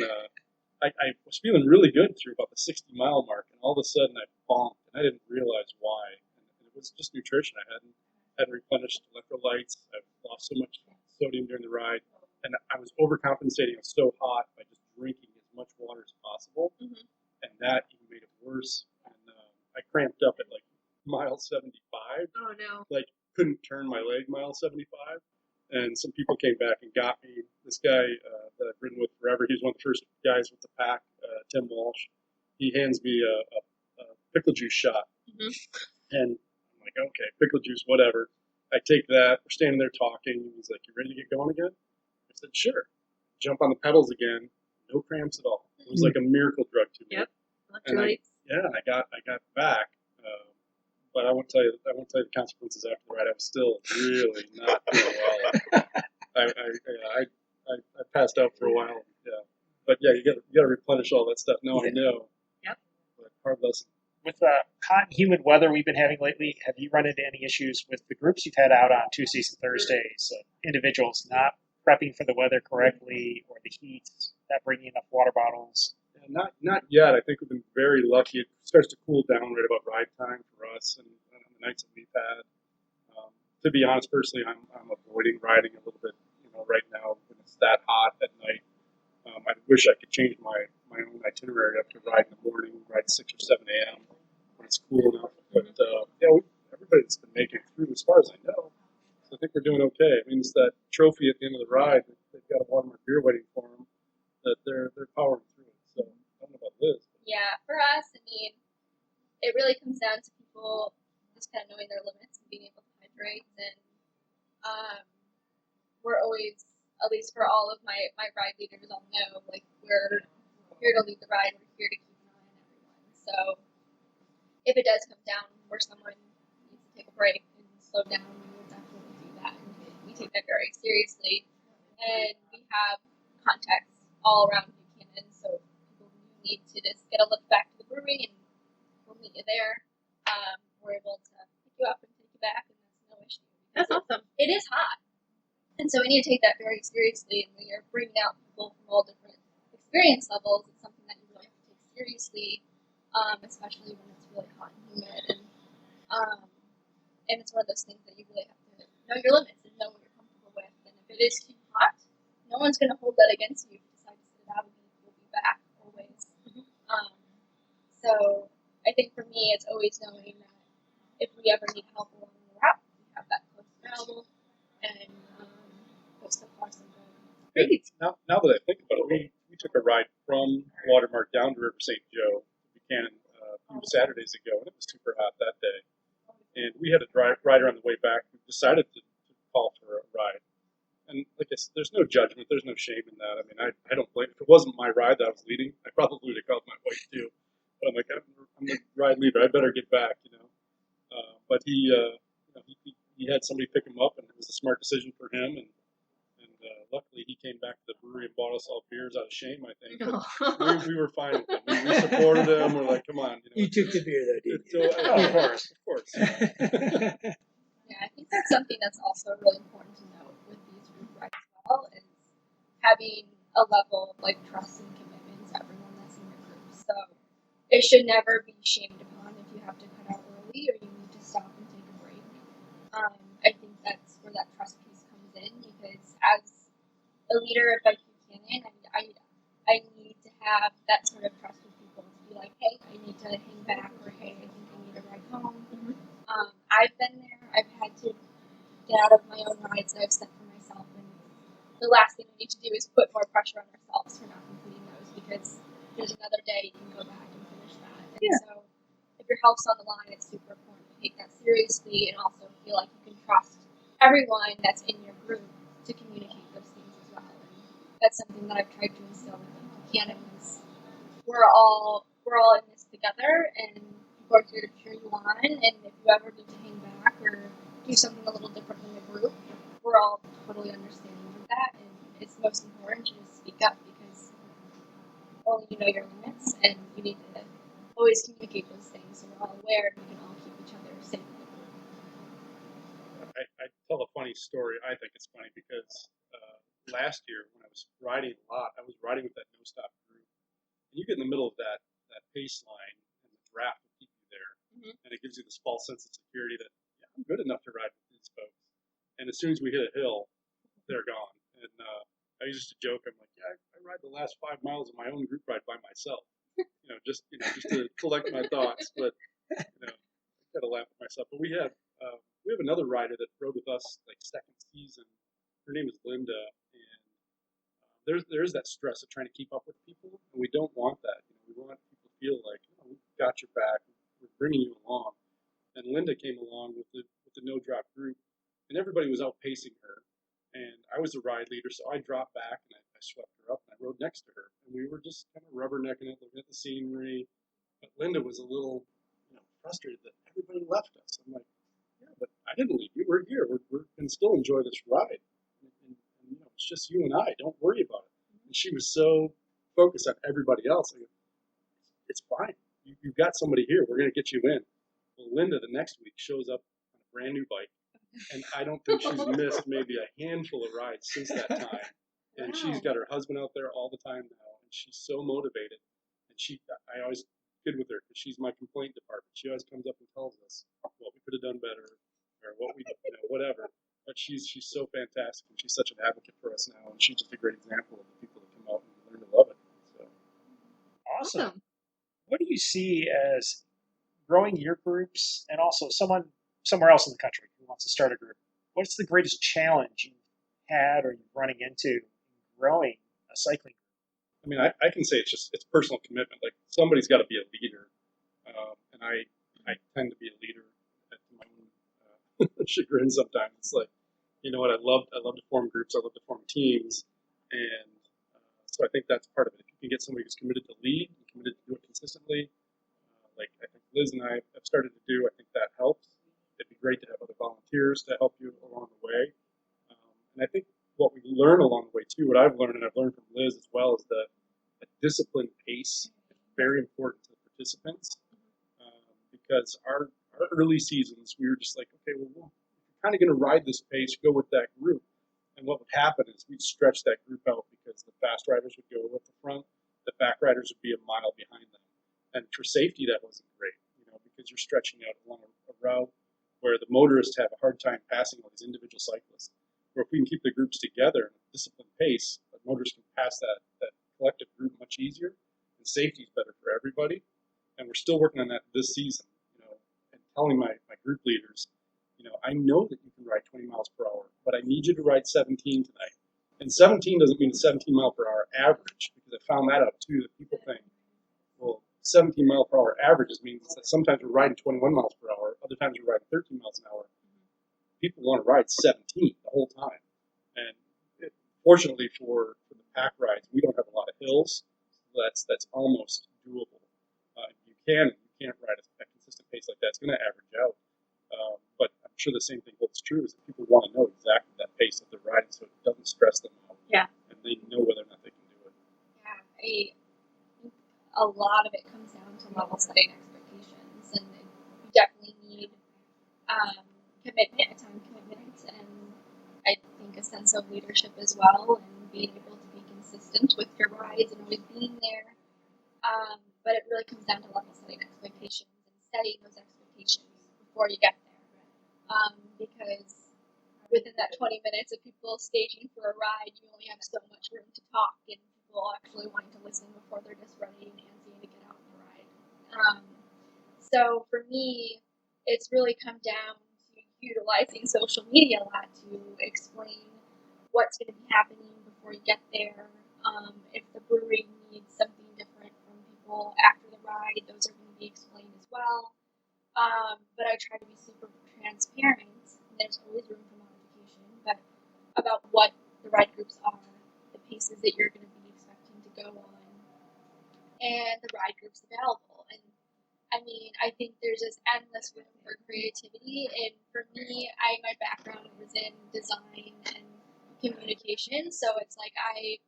I was feeling really good through about the 60-mile mark, and all of a sudden I bonked, and I didn't realize why. And it was just nutrition. I hadn't replenished electrolytes. I lost so much sodium during the ride, and I was overcompensating. I was so hot by just drinking as much water as possible, and that even made it worse. And I cramped up at like mile 75. Oh no. Like couldn't turn my leg mile 75. And some people came back and got me. This guy that I've ridden with forever, he was one of the first guys with the pack, Tim Walsh. He hands me a pickle juice shot. And I'm like, okay, pickle juice, whatever. I take that. We're standing there talking. He's like, you ready to get going again? I said, sure. Jump on the pedals again. No cramps at all. It was like a miracle drug to me. Yep. And I got back. But I won't tell you the consequences after the ride. I was still really not doing well. I passed out for a while. Yeah, but yeah, you got to replenish all that stuff. Now I know. Yep. But hard lesson. With the hot and humid weather we've been having lately, have you run into any issues with the groups you've had out on Tuesdays and Thursdays? Individuals not prepping for the weather correctly, or the heat, not bringing enough water bottles? Not yet. I think we've been very lucky. It starts to cool down right about ride time for us, and on the nights that we've had. To be honest, personally, I'm avoiding riding a little bit. Right now when it's that hot at night, I wish I could change my own itinerary up to ride in the morning, ride 6 or 7 a.m. when it's cool enough. But everybody's been making it through, as far as I know. So I think we're doing okay. It means that trophy at the end of the ride, they've got a Watermark beer waiting for them, that they're powering through it. So I don't know about Liz. Yeah, for us, I mean, it really comes down to people just kind of knowing their limits and being able to hydrate. And we're always, at least for all of my ride leaders, all know, like, we're here to lead the ride, we're here to keep an eye on everyone. So if it does come down where someone needs to take a break and slow down, we will definitely do that. And we take that very seriously. And we have contacts all around Buchanan, so people who need to just get a look back to the brewery, and we'll meet you there. We're able to pick you up and take you back, and that's no issue. That's awesome. It is hot. And so we need to take that very seriously, and when you're bringing out people from all different experience levels, it's something that you really have to take seriously, especially when it's really hot and humid. And it's one of those things that you really have to know your limits and know what you're comfortable with. And if it is too hot, no one's going to hold that against you. If you decide to sit it out, we'll be back always. So I think for me, it's always knowing that if we ever need help along the route, we have that close available, and so far so good. Great. Now that I think about it, we took a ride from Watermark down to River St. Joe, Buchanan, a few Saturdays ago, and it was super hot that day. And we had a rider on the way back who decided to call for a ride. And like I said, there's no judgment, there's no shame in that. I mean, I don't blame. If it wasn't my ride that I was leading, I probably would have called my wife too. But I'm like, I'm the ride leader. I better get back, But he had somebody pick him up, and it was a smart decision for him. And luckily, he came back to the brewery and bought us all beers out of shame, I think. But we were fine with him. We supported him. We're like, come on. You took the beer, though, didn't you? Of course. Yeah, I think that's something that's also really important to note with these group rides as well, is having a level of trust and commitment to everyone that's in your group. So it should never be shamed upon if you have to cut out early or you need to stop and take a break. I think that's where that trust piece comes in, because as a leader of Bike Buchanan, I need to have that sort of trust with people to be like, hey, I need to hang back, or hey, I think I need a ride home. I've been there. I've had to get out of my own rides that I've set for myself, and the last thing we need to do is put more pressure on ourselves for not completing those, because there's another day you can go back and finish that. And so if your health's on the line, it's super important to take that seriously, and also feel like you can trust everyone that's in your group to communicate those things as well. And that's something that I've tried to instill in Buchanan, is we're all in this together, and people are here to cheer you on. And if you ever need to hang back or do something a little different in the group, we're all totally understanding of that. And it's most important to just speak up, because only you know your limits, and you need to always communicate those things so we're all aware and we can all keep each other safe in the group. I tell a funny story. I think it's funny because last year when I was riding a lot, I was riding with that no-stop group. And you get in the middle of that pace line, and the draft will keep you there. And it gives you this false sense of security that, yeah, I'm good enough to ride with these folks. And as soon as we hit a hill, they're gone. And I used to joke, I'm like, yeah, I ride the last 5 miles of my own group ride by myself, just to collect my thoughts. But I gotta laugh at myself. But we have another rider that rode with us like second season. Her name is Linda, and there's that stress of trying to keep up with people, and we don't want that. We want people to feel like we've got your back, we're bringing you along. And Linda came along with the no drop group, and everybody was outpacing her. And I was the ride leader, so I dropped back and I swept her up and I rode next to her. And we were just kind of rubbernecking it, looking at the scenery. But Linda was a little, frustrated that everybody left us. I'm like, yeah, but I didn't leave you. We're here. We can still enjoy this ride. And it's just you and I. Don't worry about it. And she was so focused on everybody else. I go, it's fine. You've got somebody here. We're going to get you in. Well, Linda the next week shows up on a brand new bike. And I don't think she's missed maybe a handful of rides since that time. And she's got her husband out there all the time now, and she's so motivated. And I always kid with her because she's my complaint department. She always comes up and tells us what we could have done better, or what we, whatever. But she's so fantastic, and she's such an advocate for us now, and she's just a great example of the people that come out and learn to love it. So Awesome. What do you see as growing your groups, and also someone somewhere else in the country who wants to start a group? What's the greatest challenge you've had or you're running into in growing a cycling group? I mean, I can say it's personal commitment. Like, somebody's got to be a leader, and I tend to be a leader to my own chagrin sometimes. It's like, you know what? I love to form groups. I love to form teams, and so I think that's part of it. If you can get somebody who's committed to lead and committed to do it consistently, like I think Liz and I have started to do, I think that helps. It'd be great to have other volunteers to help you along the way. And I think what we learn along the way too, what I've learned, and I've learned from Liz as well, is that a disciplined pace is very important to the participants. Because our early seasons, we were just like, okay, well, if you're kind of going to ride this pace, go with that group. And what would happen is we'd stretch that group out because the fast riders would go at the front, the back riders would be a mile behind them. And for safety, that wasn't great, because you're stretching out along a route where the motorists have a hard time passing all these individual cyclists. Where if we can keep the groups together at a disciplined pace, the motorists can pass that collective group much easier, and safety is better for everybody. And we're still working on that this season, and telling my group leaders, I know that you can ride 20 miles per hour, but I need you to ride 17 tonight. And 17 doesn't mean a 17 mile per hour average, because I found that out too, that people think, well, 17 mile per hour averages means that sometimes we're riding 21 miles per hour, other times we're riding 13 miles an hour. People want to ride 17 the whole time. And fortunately for the pack rides, we don't have a lot of hills. So that's almost doable. You can't ride a consistent pace like that. It's going to average out. But I'm sure the same thing holds true, is that people want to know exactly that pace that they're riding so it doesn't stress them out. Yeah. And they know whether or not they can do it. Yeah, I think a lot of it comes down to level setting expectations, and you definitely need commitment, a time commitment, and I think a sense of leadership as well, and being able to be consistent with your rides and always being there. But it really comes down to level setting expectations and setting those expectations before you get there. Because within that 20 minutes of people staging for a ride, you only have so much room to talk, and people actually wanting to listen before they're just ready and antsy to get out on the ride. So for me, it's really come down to utilizing social media a lot to explain what's going to be happening before you get there. If the brewery needs something different from people after the ride, those are going to be explained as well. But I try to be super transparent. There's always room for modification, but about what the ride groups are, the paces that you're going to be expecting to go on, and the ride groups available. And I mean, I think there's this endless room for creativity. And for me, my background was in design and communication, so it's like I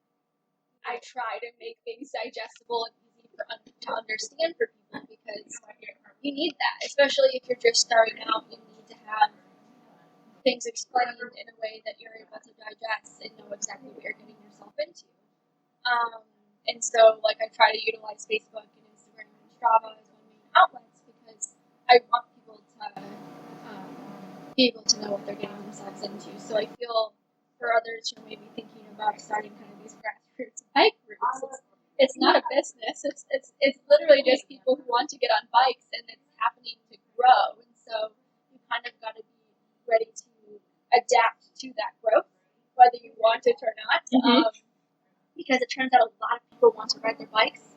try to make things digestible and easy to understand for people, because you need that, especially if you're just starting out. You need to have things explained in a way that you're able to digest and know exactly what you're getting yourself into. And so, like, I try to utilize Facebook and Instagram and Strava as my main outlets because I want people to be able to know what they're getting themselves into. So I feel for others who may be thinking about starting kind of these grassroots bike groups, it's not a business. It's literally just people who want to get on bikes, and it's happening to grow. And so you kind of got to be ready to adapt to that growth, whether you want it or not. Because it turns out a lot of people want to ride their bikes.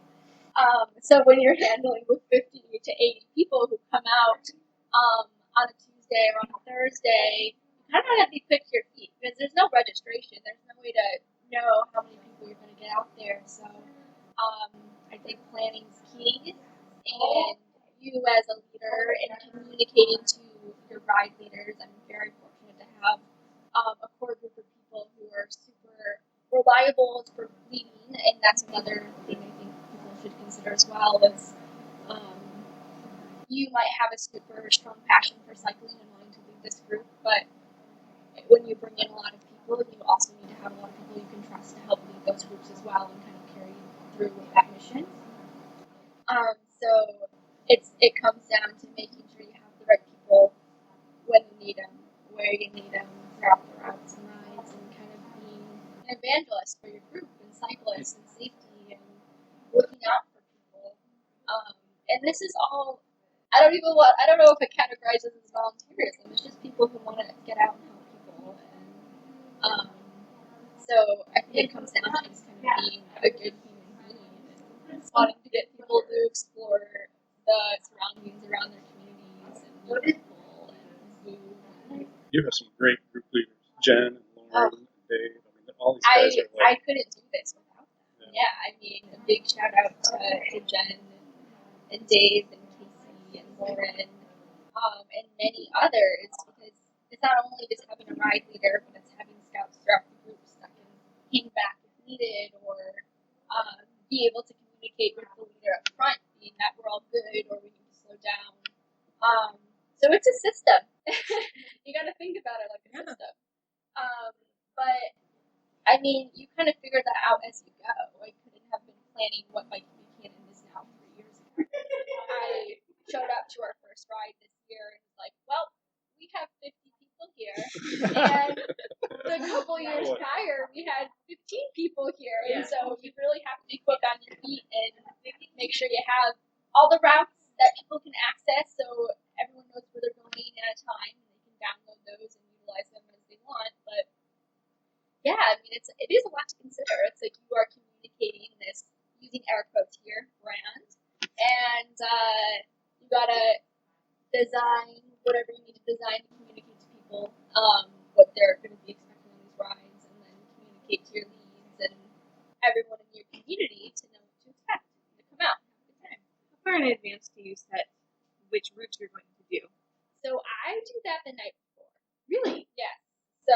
So when you're handling with 50 to 80 people who come out on a Tuesday or on a Thursday, you kind of have to be quick to your feet because there's no registration. There's no way to know how many people you're going to get out there. So I think planning's key, and you as a leader and communicating to your ride leaders. I'm very fortunate to have a core group of people who are super reliable for leading, and that's another thing I think people should consider as well is you might have a super strong passion for cycling and wanting to lead this group, but when you bring in a lot of people, you also need to have a lot of people you can trust to help lead those groups as well and kind of carry through with that mission. So it comes down to making sure you have the right people when you need them, where you need them, throughout the routes and rides, and kind of being an evangelist for your group and cyclists and safety and looking out for people. And this is all, I don't know if it categorizes as volunteerism. It's just people who want to get out and help people. And so I think it comes down to just kind of being a good human being and wanting to get people to explore the surroundings around their communities and meet people and move. You have some great group leaders, Jen and Lauren and Dave. I mean, all these guys are I like, couldn't do this without them. Yeah, I mean, a big shout out to Jen and Dave and Casey and Lauren and many others, because it's not only just having a ride leader, but it's having scouts throughout the groups that can hang back if needed or be able to communicate with the leader up front, being that we're all good or we need to slow down. So it's a system. You got to think about it like a system. But I mean, you kind of figure that out as you go. I couldn't have been planning what Bike Buchanan is now 3 years ago. I showed up to our first ride this year and was like, well, we have 50 people here. And the couple years prior, we had 15 people here. And so you really have to be quick on your feet and make sure you have all the routes that people can access so everyone knows where they're going at a time and they can download those and utilize them as they want. But yeah, I mean, it is a lot to consider. It's like you are communicating this, using air quotes here, brand, and you gotta design whatever you need to design to communicate to people what they're going to be expecting on these rides, and then communicate to your leads and everyone in your community to know what to expect to come out. Have a good time. How far in advance do you set which routes you're going to do? So I do that the night before. Really? Yeah. So,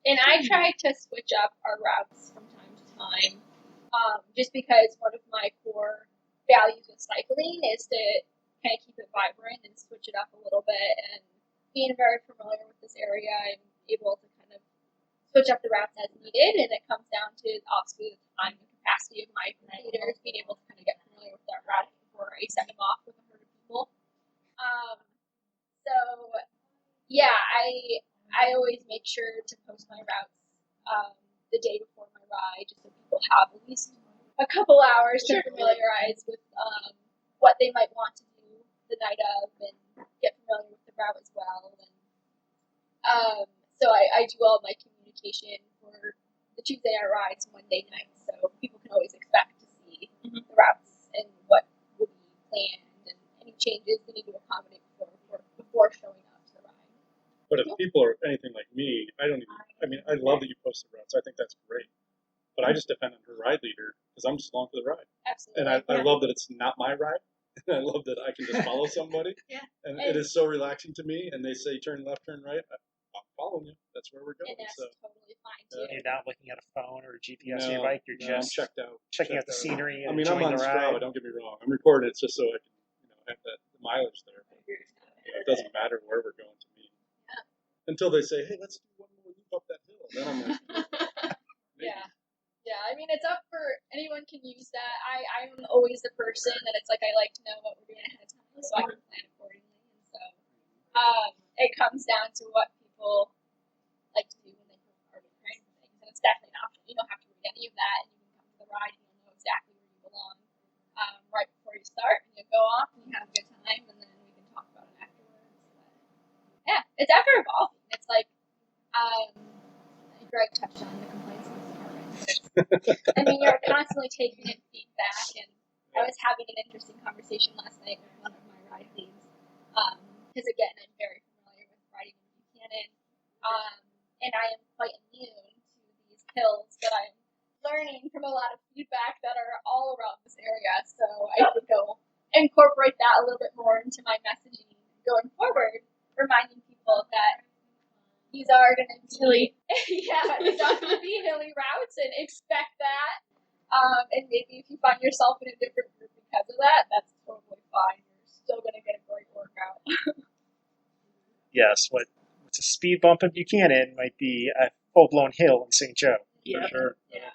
and I try to switch up our routes from time to time, just because one of my core values with cycling is to kind of keep it vibrant and switch it up a little bit. And being very familiar with this area, I'm able to kind of switch up the routes as needed. And it comes down to obviously the time and capacity of my leaders being able to kind of get familiar with that route before I send them off with a herd of people. So yeah, I always make sure to post my routes the day before my ride, just so people have at least a couple hours to familiarize with what they might want to do the night of and get familiar with the route as well. And so I do all my communication for the Tuesday I rides Monday night, so people can always expect to see the routes and what will be planned and any changes they need to accommodate before showing up to the ride. but if people are anything like me, I love that you post the routes. I think that's great. But I just depend on her ride leader because I'm just along for the ride. Absolutely. And I love that it's not my ride. And I love that I can just follow somebody. And it is so relaxing to me. And they say turn left, turn right. I'm following you. That's where we're going. And that's totally fine too. You're not looking at a phone or a GPS of your No, bike. You're I'm just checked out. checking out the scenery and I'm enjoying on the Strava. ride. Don't get me wrong. I'm recording it just so I can, have the mileage there. But, it doesn't matter where we're going to me. Until they say, hey, let's do one more loop up that hill. Then I'm like, maybe. Yeah. I mean, it's up for anyone anyone can use that. I'm always the person that it's like I like to know what we're doing ahead of time so I can plan accordingly. And so it comes down to what people like to do when they are preparing for things. And it's definitely an option. You don't have to read any of that, and you can come to the ride and you'll know exactly where you belong right before you start. And you go off and you have a good time, and then we can talk about it afterwards. But yeah, it's ever evolving. It's like Greg touched on the complaints in the department. I mean, you're constantly taking in feedback, and I was having an interesting conversation last night with one of my ride leads. Because again, I'm very familiar with riding in Buchanan, and I am quite immune to these hills, but I'm learning from a lot of feedback that are all around this area. So I think I'll incorporate that a little bit more into my messaging going forward, reminding people that these are going to be hilly. Yeah, these are going to be hilly routes, and expect that. And maybe if you find yourself in a different group because of that, that's totally fine. You're still going to get a great workout. Yes, what's a speed bump in Buchanan might be a full-blown hill in St. Joe. For sure. Yeah.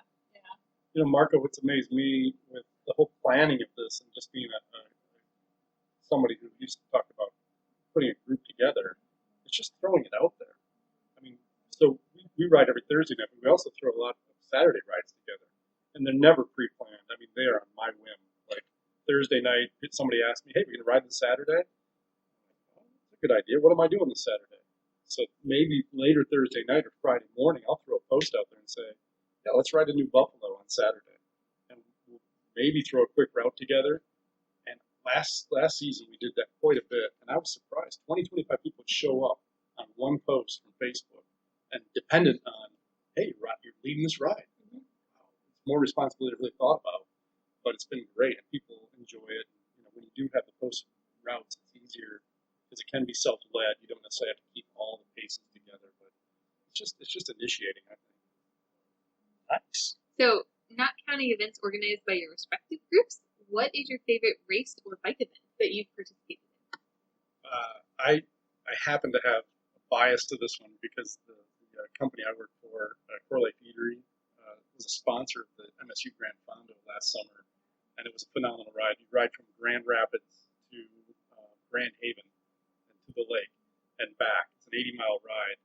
You know, Marco, what's amazed me with the whole planning of this and just being somebody who used to talk about putting a group together, it's just throwing it out there. I mean, so we ride every Thursday night, but we also throw a lot of Saturday rides together. And they're never pre-planned. I mean, they are on my whim. Like Thursday night, somebody asked me, hey, we're going to ride this Saturday? Oh, that's a good idea. What am I doing this Saturday? So maybe later Thursday night or Friday morning, I'll throw a post out there and say, yeah, let's ride a New Buffalo on Saturday. And we'll maybe throw a quick route together. And last season, we did that quite a bit. And I was surprised. 20, 25 people would show up on one post from Facebook and dependent on, hey, you're leading this ride. It's more responsibility than I really thought about. But it's been great. And people enjoy it. You know, when you do have the post routes, it's easier because it can be self-led. You don't necessarily have to keep all the paces together. But it's just initiating, I think. Nice. So, not counting events organized by your respective groups, what is your favorite race or bike event that you've participated in? I happen to have a bias to this one because the company I work for, Core Lake Eatery, was a sponsor of the MSU Grand Fondo last summer, and it was a phenomenal ride. You ride from Grand Rapids to Grand Haven and to the lake and back. It's an 80-mile ride,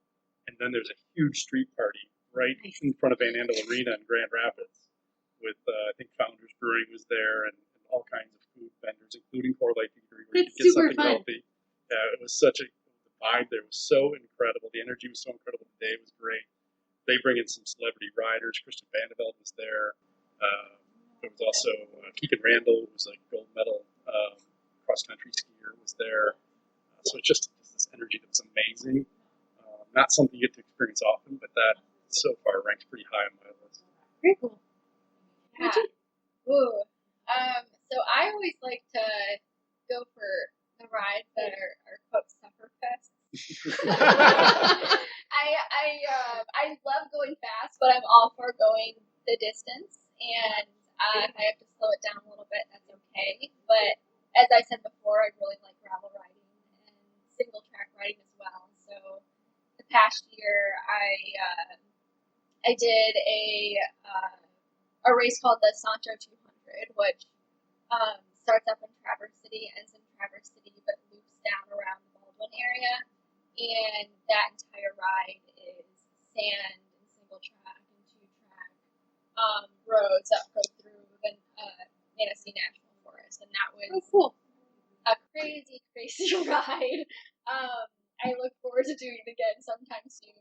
and then there's a huge street party right in front of Van Andel Arena in Grand Rapids with, I think Founders Brewing was there and all kinds of food vendors, including Core Lake Eatery, where That's you get super something fun. healthy. It was the vibe there was so incredible. The energy was so incredible. The day was great. They bring in some celebrity riders. Christian Vandeveld was there. There was also Keegan Randall, who was a gold medal cross-country skier, was there. So it's just this energy that was amazing. Not something you get to experience often, but that so far ranks pretty high on my list. Very cool. Yeah. Ooh. So I always like to go for the rides that are quote suffer fest. I love going fast, but I'm all for going the distance. And if I have to slow it down a little bit, that's okay. But as I said before, I really like gravel riding and single track riding as well. So the past year, I did a race called the Sancho 200, which starts up in Traverse City, ends in Traverse City, but loops down around the Baldwin area. And that entire ride is sand and single track and two track roads that go through the Manistee National Forest. And that was a crazy, crazy ride. I look forward to doing it again sometime soon.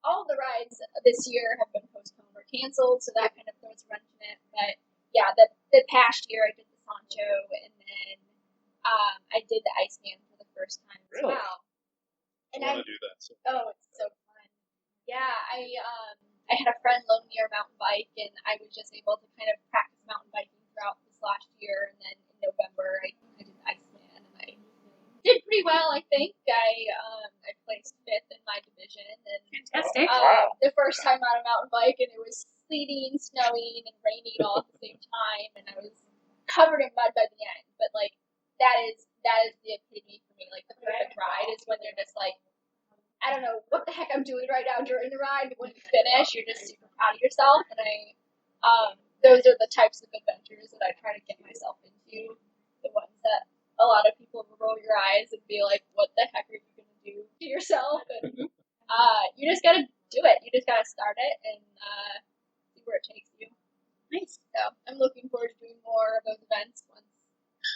All the rides this year have been postponed or canceled, so that kind of throws a wrench in it. But yeah, the past year I did the Sancho, and then I did the Iceman for the first time as Really? well. And I want to do that. So. Oh, it's so fun. Yeah, I had a friend loan me a mountain bike, and I was just able to kind of practice mountain biking throughout this last year. And then in November, I did the Iceman, and I did pretty well. I think I placed 5th in my division, and Fantastic. Wow. the first time on a mountain bike, and it was sleeting, snowing, and raining all at the same time, and I was covered in mud by the end. But like that is the epitome for me. Like the perfect ride is when you're just like, I don't know what the heck I'm doing right now during the ride, but when you finish, you're just super proud of yourself. And those are the types of adventures that I try to get myself into. The ones that a lot of people will roll your eyes and be like, "What the heck are you gonna do to yourself?" And you just gotta do it. You just gotta start it and see where it takes you. Nice. So I'm looking forward to doing more of those events once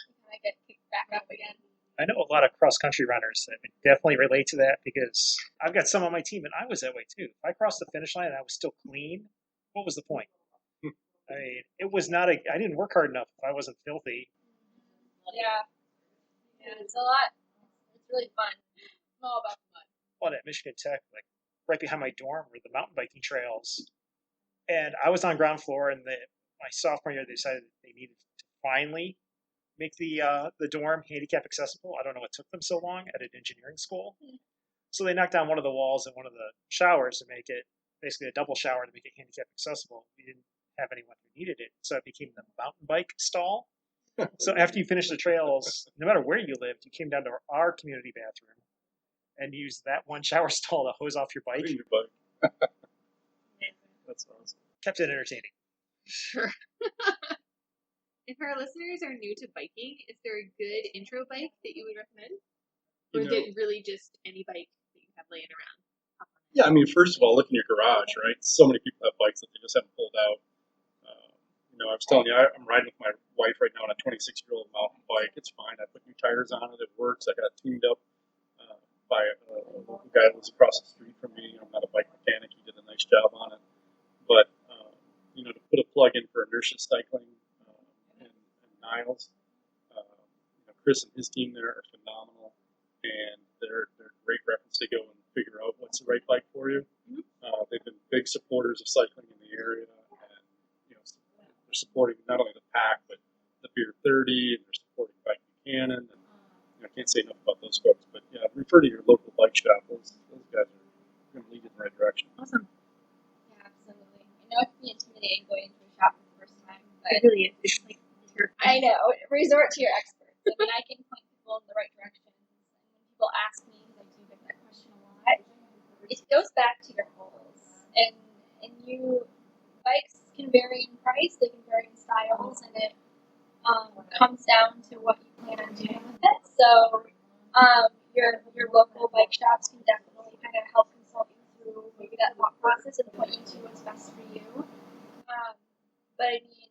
we kind of get kicked back up again. I know a lot of cross country runners that would definitely relate to that because I've got some on my team and I was that way too. If I crossed the finish line and I was still clean, what was the point? I mean, it was not I didn't work hard enough if I wasn't filthy. Yeah, it's a lot. It's really fun. I'm all about the fun. Well, at Michigan Tech, like right behind my dorm were the mountain biking trails. And I was on ground floor and my sophomore year they decided they needed to finally make the dorm handicap accessible. I don't know what took them so long at an engineering school. So they knocked down one of the walls in one of the showers to make it basically a double shower to make it handicap accessible. We didn't have anyone who needed it, so it became the mountain bike stall. So after you finished the trails, no matter where you lived, you came down to our community bathroom and used that one shower stall to hose off your bike. Clean your bike. That's awesome. Kept it entertaining. Sure. If our listeners are new to biking, is there a good intro bike that you would recommend? Or is it really just any bike that you have laying around? Yeah, I mean, first of all, look in your garage, right? So many people have bikes that they just haven't pulled out. I was telling you, I'm riding with my wife right now on a 26-year-old mountain bike. It's fine. I put new tires on it. It works. I got it tuned up by a local guy that lives across the street from me. I'm not a bike mechanic. He did a nice job on it. But, to put a plug in for inertia cycling and Niles, Chris and his team there are phenomenal. And they're great reference to go and figure out what's the right bike for you. They've been big supporters of cycling in the area. They're supporting not only the pack, but the Beer 30, and they're supporting Bike Buchanan. And I can't say enough about those folks, but yeah, refer to your local bike shop. Those guys are going to lead you in the right direction. Awesome. Yeah, absolutely. I know it can be intimidating going into a shop for the first time, but It really is. It's like I know. Resort to your experts. I mean, I can point people in the right direction. And when people ask me, because I do get that question a lot, it goes back to your goals. And bikes can vary in price, they can vary in styles, and it comes down to what you plan on doing with it. So your local bike shops can definitely kind of help consult you through maybe that thought process and point you to what's best for you. But I mean,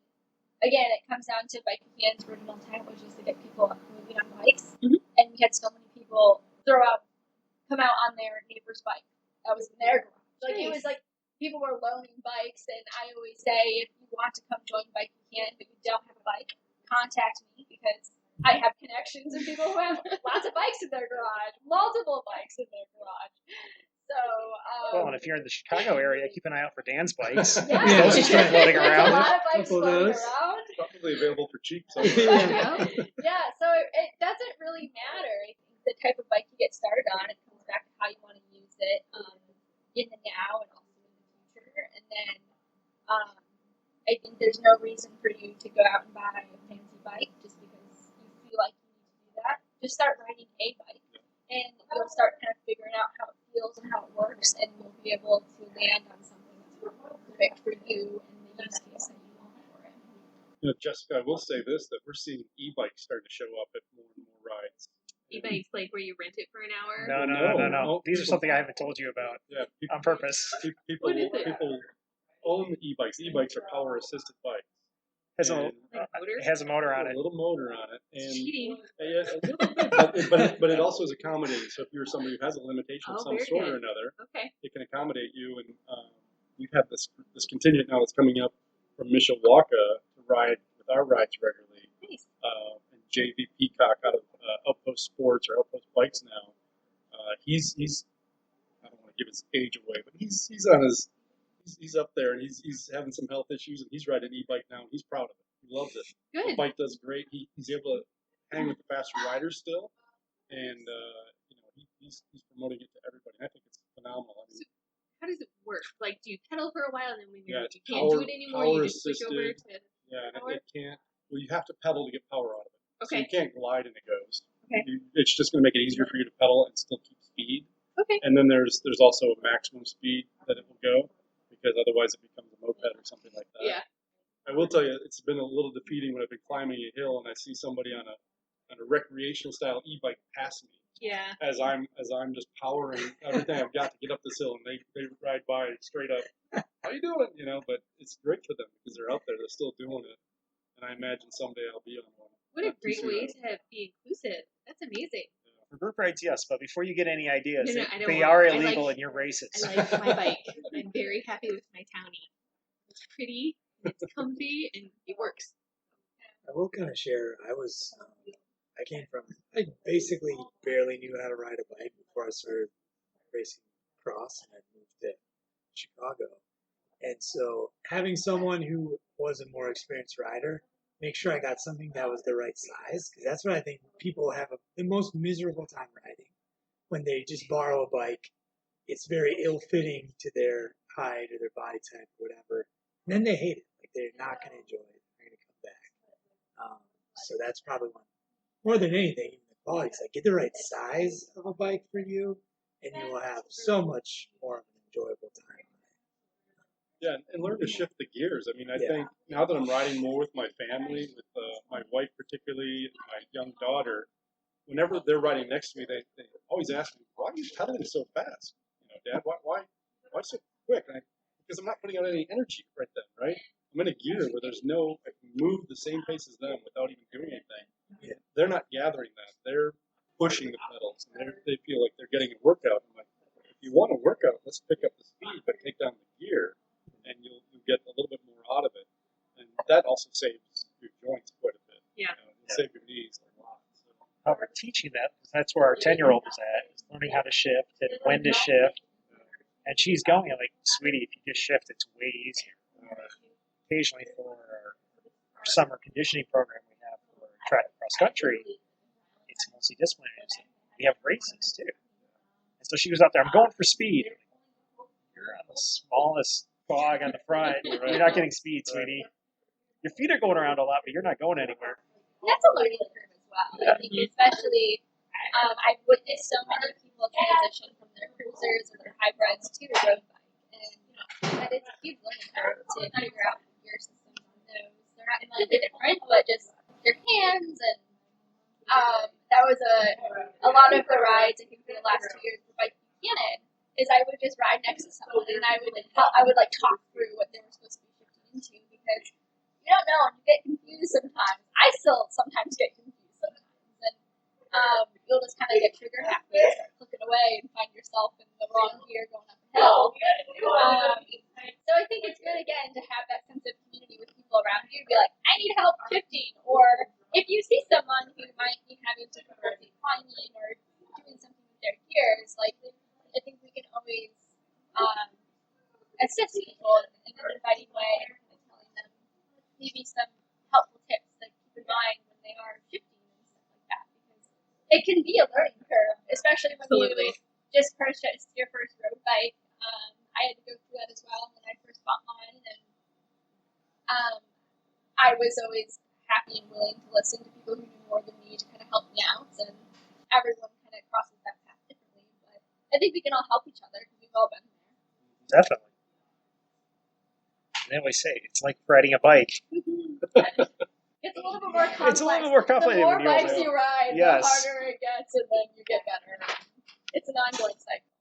again, it comes down to Bike Buchanan's original intent, which is to get people moving on bikes. And we had so many people come out on their neighbor's bike. That was in their garage. Like, it was like people were loaning bikes, and I always say, if you want to come join Bike Buchanan, but you don't have a bike, contact me, because I have connections of people who have lots of bikes in their garage, multiple bikes in their garage. So, Well, and if you're in the Chicago area, keep an eye out for Dan's bikes. Yeah. Those are still floating there's around. a lot of bikes Couple of floating those. around. Probably available for cheap somewhere. Yeah, so it doesn't really matter. I think the type of bike you get started on, it comes back to how you want to use it in the now and also in the future. And then I think there's no reason for you to go out and buy a fancy bike just because you feel like you need to do that. Just start riding a bike, and you'll start kind of figuring out how it feels and how it works, and you'll be able to land on something that's perfect for you and the use case that you want for it. Jessica, I will say this, that we're seeing e-bikes starting to show up at more and more rides. e-bikes, like where you rent it for an hour. No. These are something I haven't told you about Yeah, on purpose. People What is it? people own e-bikes. E-bikes are power-assisted bikes. Has And it has a motor on a it. little motor on it, and Cheating. yeah, a little bit, but it also is accommodating. So if you're somebody who has a limitation of some very sort or good. another, Okay. it can accommodate you. And we've had this contingent now that's coming up from Mishawaka to ride with our rides regularly. Nice. And JV Peacock out of Outpost Sports or Outpost Bikes now. He's I don't want to give his age away, but he's on his. He's up there, and he's having some health issues, and he's riding an e-bike now, and he's proud of it. He loves it. Good. The bike does great. He's able to hang with the faster riders still, and he's promoting it to everybody. And I think it's phenomenal. I mean, How does it work? Like, do you pedal for a while, and then when Yeah, you it's can't do it anymore, you power just switch over assisted. to yeah, and power? it can't. Well, you have to pedal to get power out of it. So Okay. you can't glide and it goes. Okay. It's just going to make it easier for you to pedal and still keep speed. Okay. And then there's also a maximum speed that it will go, because otherwise it becomes a moped or something like that. Yeah. I will tell you, it's been a little defeating when I've been climbing a hill and I see somebody on a recreational style e-bike pass me Yeah. as I'm just powering everything I've got to get up this hill, and they ride by straight up. How you doing? You know, but it's great for them because they're out there, they're still doing it, and I imagine someday I'll be on one. What a Not too great soon. way to be inclusive. That's amazing. For group rides, yes, but before you get any ideas, No, I don't they want- are I illegal like- in your races. I like my bike. I'm very happy with my Townie. It's pretty, it's comfy, and it works. I will kind of share. I basically barely knew how to ride a bike before I started racing cross, and I moved to Chicago. And so having someone who was a more experienced rider, make sure I got something that was the right size, because that's what I think people have the most miserable time riding. When they just borrow a bike, it's very ill-fitting to their height or their body type or whatever. And then they hate it. Like, they're not going to enjoy it. They're going to come back. So that's probably one. More than anything, even the quality. It's like, get the right size of a bike for you, and you will have so much more of an enjoyable time. Yeah, and learn to shift the gears. I mean, I Yeah. think now that I'm riding more with my family, with my wife particularly, and my young daughter, whenever they're riding next to me, they always ask me, "Why are you pedaling so fast? You know, Dad, why so quick?" Because I'm not putting out any energy right then, right? I'm in a gear where I can move the same pace as them without even doing anything. Yeah. They're not gathering that. They're pushing the pedals, and they feel like they're getting a workout. I'm like, if you want a workout, let's pick up the speed, but take down the gear, and you'll get a little bit more out of it. And that also saves your joints quite a bit. Yeah. You know, it'll save your knees a lot. So. How we're teaching that, because that's where our 10-year-old is at, is learning how to shift and when to shift. And she's going, I'm like, sweetie, if you just shift, it's way easier. Occasionally for our summer conditioning program we have for track and cross country, it's multidisciplinary. So we have races too. And so she was out there, I'm going for speed. You're on the smallest fog on the front. You're not getting speed, sweetie. Your feet are going around a lot, but you're not going anywhere. That's a learning curve as well. I think especially, I've witnessed so many people transition from their cruisers or their hybrids to a road bike, and that is a huge learning curve to figure out your systems on those. They're not completely different, but just your hands, and that was a lot of the rides I think for the last 2 years for Bike Buchanan is I would just ride next to someone and I would like talk through what they were supposed to be shifting into, because you don't know and you get confused sometimes. I still sometimes get confused sometimes, and you'll just kind of get trigger happy and start clicking away and find yourself in the wrong gear going up a hill. So I think it's good again to have that sense of community with people around you to be like, I need help shifting, or if you see someone who might be having difficulty climbing or doing something with their gears, like I think we can always assist people in an inviting way and kind of telling them maybe some helpful tips that keep in mind when they are shifting and stuff like that, because it can be a learning curve, especially when Absolutely. you just purchased your first road bike. I had to go through that as well when I first bought mine, and I was always happy and willing to listen to people who knew more than me to kind of help me out, and everyone kind of crosses that path differently, but I think we can all help each other because we've all been there. Definitely. And they always say, it's like riding a bike. It's a little bit more complex. It's a little bit more complicated The more when you're bikes older. you ride, Yes. the harder it gets, and then you get better. It's an ongoing cycle.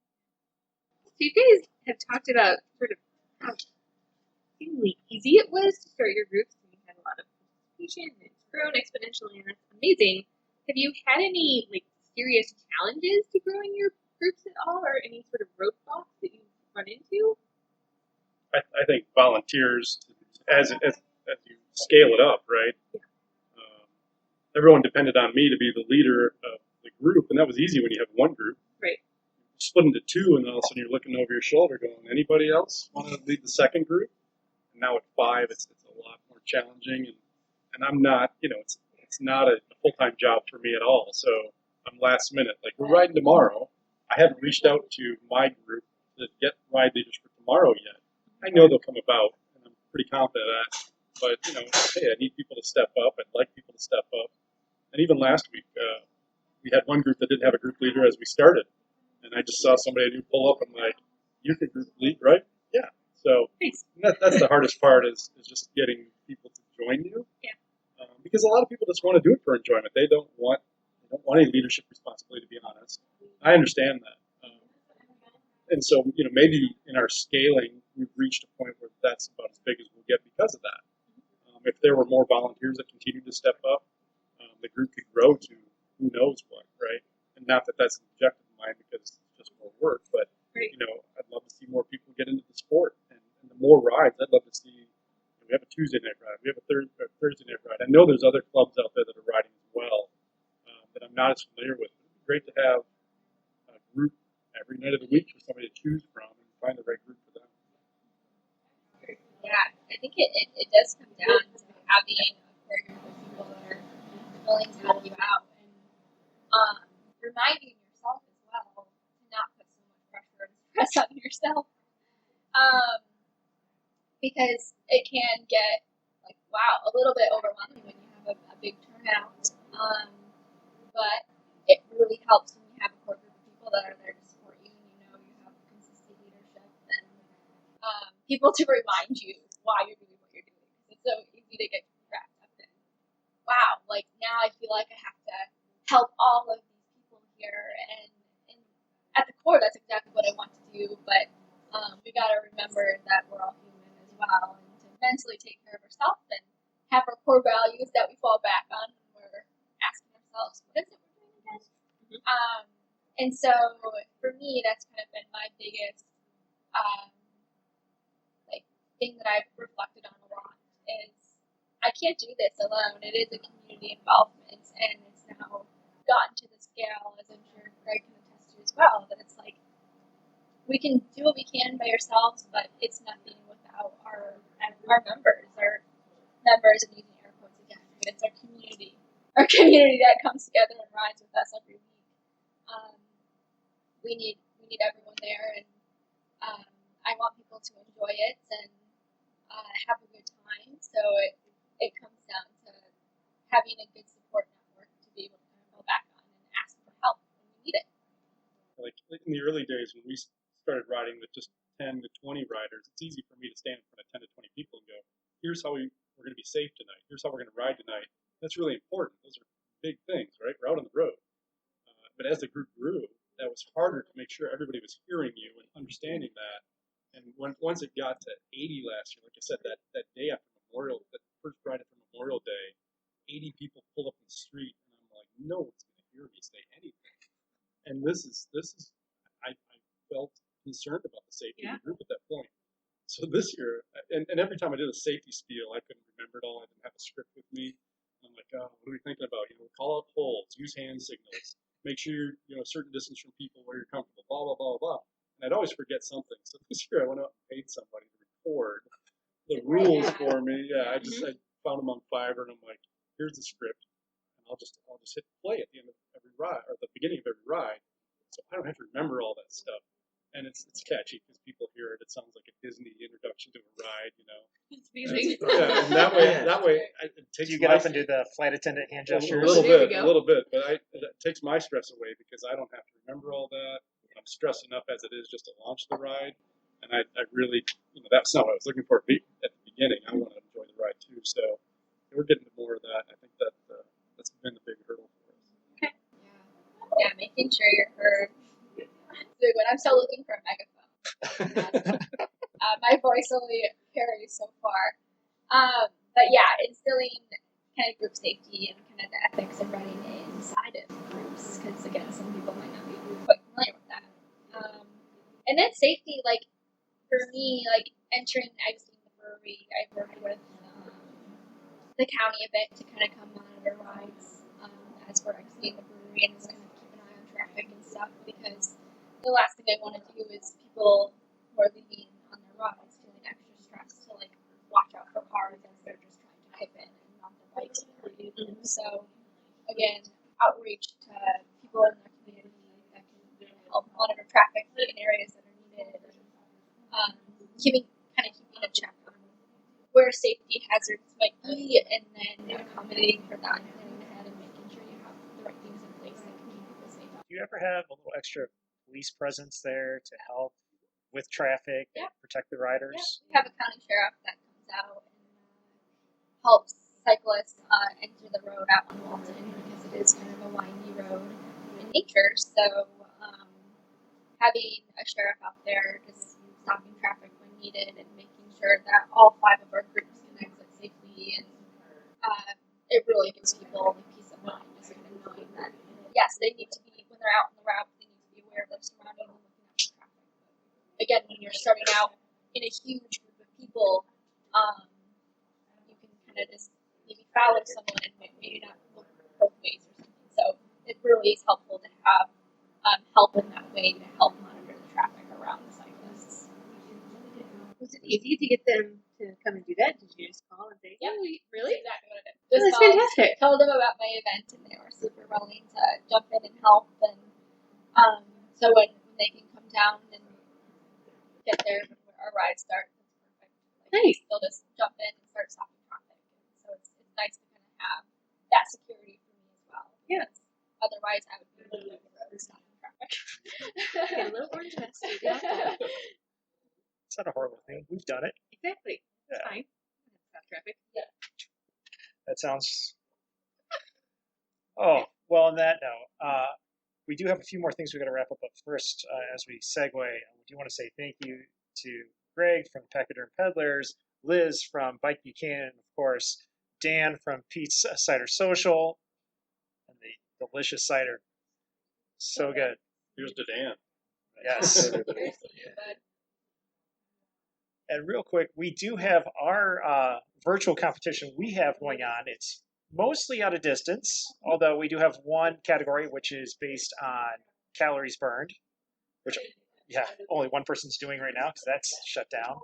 So you guys have talked about sort of how seemingly easy it was to start your groups, and you had a lot of participation, and it's grown exponentially, and that's amazing. Have you had any like serious challenges to growing your groups at all, or any sort of roadblocks that you've run into? I think volunteers, as you scale it up, right? Everyone depended on me to be the leader of the group, and that was easy when you have one group. Right. Split into two, and all of a sudden you're looking over your shoulder going, anybody else want to lead the second group? And now at 5, it's a lot more challenging, and I'm not, it's not a full-time job for me at all, so I'm last minute. Like, we're riding tomorrow. I haven't reached out to my group to get ride leaders for tomorrow yet. I know they'll come about, and I'm pretty confident of that, but, hey, I need people to step up. I'd like people to step up. And even last week, we had one group that didn't have a group leader as we started. And I just saw somebody new pull up. I'm like, you're the group lead, right? Yeah. So that's the hardest part is just getting people to because a lot of people just want to do it for enjoyment. They don't want any leadership responsibility, to be honest. I understand that. And so, maybe in our scaling, we've reached a point where that's about as big as we'll get because of that. If there were more volunteers that continued to step up, the group could grow to who knows what, right? And not that that's an objective of mine because it's just more work, but, I'd love to see more people get into the sport. And the more rides, I'd love to see. We have a Tuesday night ride. We have a Thursday night ride. I know there's other clubs out there that are riding as well that I'm not as familiar with. It'd be great to have a group every night of the week for somebody to choose from and find the right group for them. Yeah, I think it does come down to having a core group of people that are willing to help you out and reminding yourself as well to not put so much pressure and stress on yourself. Because it can get a little bit overwhelming when you have a big turnout. But it really helps when you have a core group of people that are there to support you and you have consistent leadership and people to remind you why you're doing what you're doing. It's so easy to get wrapped up in, now I feel like I have to help all of these people here. And at the core, that's exactly what I want to do. But we got to remember that we're all human as well, and to mentally take care of ourselves and have our core values that we fall back on when we're asking ourselves, what is it we're doing again? And so for me, that's kind of been my biggest thing that I've reflected on a lot is I can't do this alone. It is a community involvement, and it's now gotten to the scale, as I'm sure Greg can attest to as well, that it's we can do what we can by ourselves, but it's nothing without our members, and using air quotes again. It's our community that comes together and rides with us every week. We need everyone there, and I want people to enjoy it and have a good time. So it comes down to having a good support network to be able to kind of go back on and ask for help when you need it. Like in the early days when we started riding with just 10 to 20 riders, it's easy for me to stand in front of 10 to 20 people and go, here's how we're going to be safe tonight. Here's how we're going to ride tonight. That's really important. Those are big things, right? We're out on the road. But as the group grew, that was harder to make sure everybody was hearing you and understanding that. And once it got to 80 last year, like I said, that day after that first ride after Memorial Day, 80 people pulled up in the street, and I'm like, no one's going to hear me say anything. And this is I felt concerned about the safety of the group at that point. So this year, and every time I did a safety spiel, I couldn't remember it all. I didn't have a script with me. I'm like, oh, what are we thinking about? Call out holds, use hand signals, make sure you're a certain distance from people where you're comfortable, blah, blah, blah, blah. And I'd always forget something. So this year I went out and paid somebody to record the rules for me. Yeah, I found them on Fiverr, and I'm like, here's the script, and I'll just hit play at the end of every ride, or at the beginning of every ride, so I don't have to remember all that stuff. And it's catchy because people hear it. It sounds like a Disney introduction to a ride, It's amazing. And that way, it takes. Did you get up and do the flight attendant hand gestures? A little bit, but it takes my stress away because I don't have to remember all that. I'm stressed enough as it is just to launch the ride, and I really, that's not what I was looking for at the beginning. I want to enjoy the ride too, so we're getting to more of that. I think that's been the big hurdle for us. Okay. Yeah, making sure you're heard. So when I'm still looking for a megaphone, my voice only carries so far. But yeah, instilling kind of group safety and kind of the ethics of running inside of groups, because again, some people might not be quite familiar with that. And then safety, for me, entering and exiting the brewery, I worked with the county a bit to kind of come monitor rides as we're exiting the brewery and just kind of keep an eye on traffic and stuff, because the last thing I want to do is people who are leaving on their rides feeling extra stressed to watch out for cars as they're just trying to hip in and on their bikes and everything. So again, outreach to people in the community that can help monitor traffic in areas that are needed, and keeping a check on where safety hazards might be, and then accommodating for that and planning ahead and making sure you have the right things in place that can keep people safe. Do you ever have a little extra police presence there to help with traffic and protect the riders? Yeah, we have a county sheriff that comes out and helps cyclists enter the road out on Walton because it is kind of a windy road in nature. So having a sheriff out there just stopping traffic when needed and making sure that all 5 of our groups can exit safely, and it really gives people the peace of mind, just kind of knowing that yes, they need to be, when they're out on the route, they need to be aware of their surroundings and looking at the traffic. Again, when you're starting out in a huge group of people, you can kind of just maybe follow someone and maybe not look both ways or something. So it really is helpful to have help in that way to help monitor the traffic around the cyclists. Was it easy to get them to come and do that? Did you just call and say, Yeah, really? That's exactly what I did. Oh, that's fantastic. Told them about my event, and they were super willing to jump in and help. And so when they can come down and get there before our ride starts, it's perfect. Nice. They'll just jump in and start stopping traffic. So it's nice to kind of have that security for me as well. Yes. Otherwise, I would be on the road stopping traffic. Get a little orange vest. Maybe after. It's not a horrible thing. We've done it. Exactly. It's Yeah. fine. Stop traffic. That sounds. Oh, well, on that note, we do have a few more things we've got to wrap up. But first, as we segue, we do want to say thank you to Greg from Pachyderm Peddlers, Liz from Bike Buchanan, of course, Dan from Pete's Cider Social, and the delicious cider. So good. Here's to Dan. Yes. And real quick, we do have our virtual competition we have going on. It's mostly out of distance, although we do have one category which is based on calories burned, which, yeah, only one person's doing right now because that's shut down.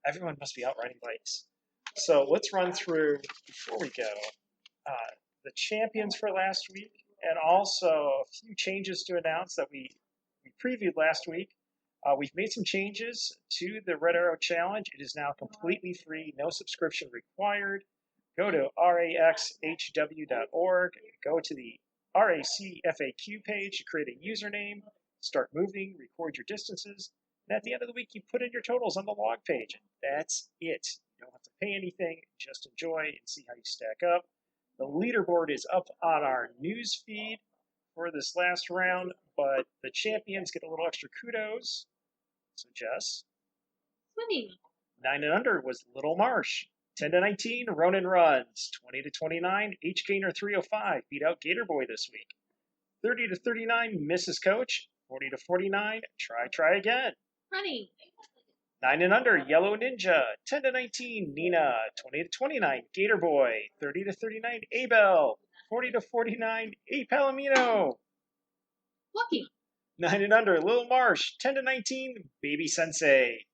Everyone must be out riding bikes. So let's run through, before we go, the champions for last week, and also a few changes to announce that we previewed last week. We've made some changes to the Red Arrow Challenge. It is now completely free, no subscription required. Go to raxhw.org, go to the RAC FAQ page, create a username, start moving, record your distances, and at the end of the week, you put in your totals on the log page. That's it. You don't have to pay anything, just enjoy and see how you stack up. The leaderboard is up on our news feed for this last round, but the champions get a little extra kudos. So Jess, Swimming. 9 and under was Little Marsh. 10 to 19, Ronin Runs. 20 to 29, H Gainer 305 beat out Gator Boy this week. 30 to 39, Mrs. Coach. 40 to 49, Try Again. Running. 9 and under, Yellow Ninja. 10 to 19, Nina. 20 to 29, Gator Boy. 30 to 39, Abel. 40 to 49, A Palomino. Walking. 9 and under, Little Marsh. 10 to 19, Baby Sensei.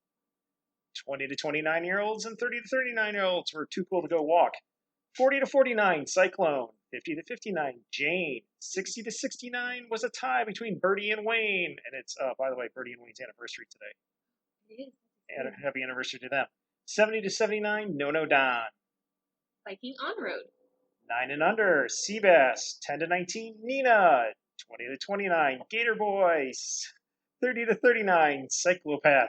20 to 29-year-olds and 30 to 39-year-olds were too cool to go walk. 40 to 49, Cyclone. 50 to 59, Jane. 60 to 69 was a tie between Birdie and Wayne. And it's, by the way, Birdie and Wayne's anniversary today. It is. And a happy anniversary to them. 70 to 79, No Don. Biking on road. 9 and under, Seabass. 10 to 19, Nina. 20 to 29, Gator Boys. 30 to 39, Cyclopath.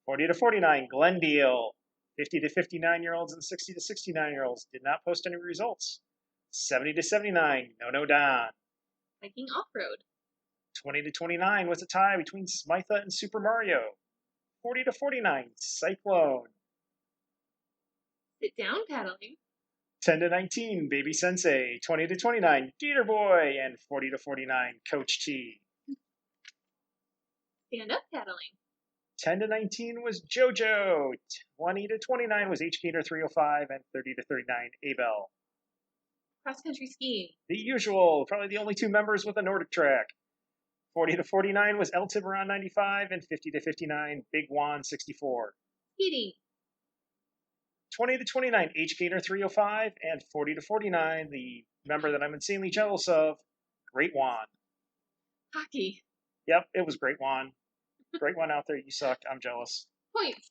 40 to 49, Glendale. 50 to 59-year-olds and 60 to 69-year-olds did not post any results. 70 to 79, No Don. Biking off road. 20 to 29 was a tie between Smitha and Super Mario. 40 to 49, Cyclone. Sit down paddling. 10 to 19, Baby Sensei. 20 to 29, Gator Boy. And 40 to 49, Coach T. Stand up paddling. 10 to 19 was JoJo. 20 to 29 was H Gator 305. And 30 to 39, Abel. Cross country skiing. The usual, probably the only two members with a Nordic track. 40 to 49 was El Tiburon 95. And 50 to 59, Big Juan 64. Skating. 20 to 29, H Gator 305. And 40 to 49, the member that I'm insanely jealous of, Great Juan. Hockey. Yep, it was Great Juan. Great Juan out there, you suck. I'm jealous. Points.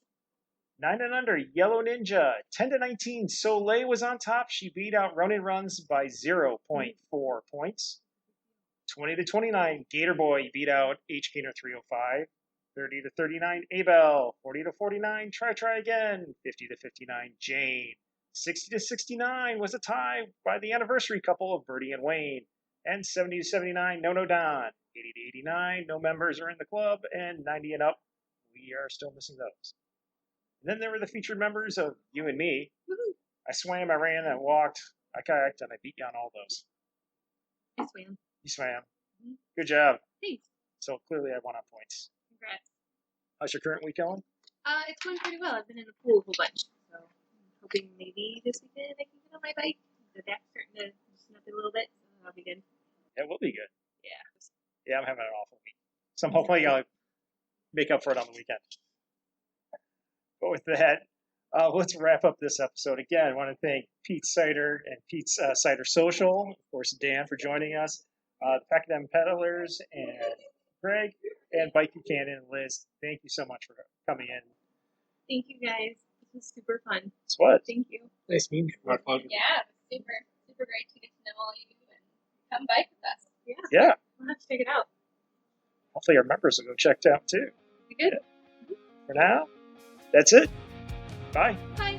9 and under, Yellow Ninja. 10 to 19, Soleil was on top. She beat out Ronin Runs by 0.4 points. 20 to 29, Gator Boy beat out H Gator 305. 30 to 39, Abel. 40 to 49, Try Again. 50 to 59, Jane. 60 to 69 was a tie by the anniversary couple of Bertie and Wayne. And 70 to 79, No Don. 80 to 89, no members are in the club. And 90 and up, we are still missing those. And then there were the featured members of you and me. Woohoo! I swam, I ran, I walked, I kayaked, and I beat you on all those. I swam. You swam. Mhm. Good job. Thanks. So clearly I won on points. Congrats. How's your current week going? It's going pretty well. I've been in the pool a whole bunch, so I'm hoping maybe this weekend I can get on my bike. The back's starting to loosen up a little bit, so that'll be good. It will be good. Yeah. Yeah, I'm having an awful week. So I'm hoping I'll make up for it on the weekend. But with that, let's wrap up this episode. Again, I want to thank Pete Cider and Pete's Cider Social, of course, Dan for joining us, the Pacadem Peddlers, and Greg, and Bike Buchanan and Liz. Thank you so much for coming in. Thank you guys. This was super fun. It's what? Thank you. Nice meeting you. My pleasure. Yeah, it was super great to get to know all you and come bike with us. Yeah. Yeah. We'll have to check it out. Hopefully our members will go check it out too. Be good. For now, that's it. Bye. Bye.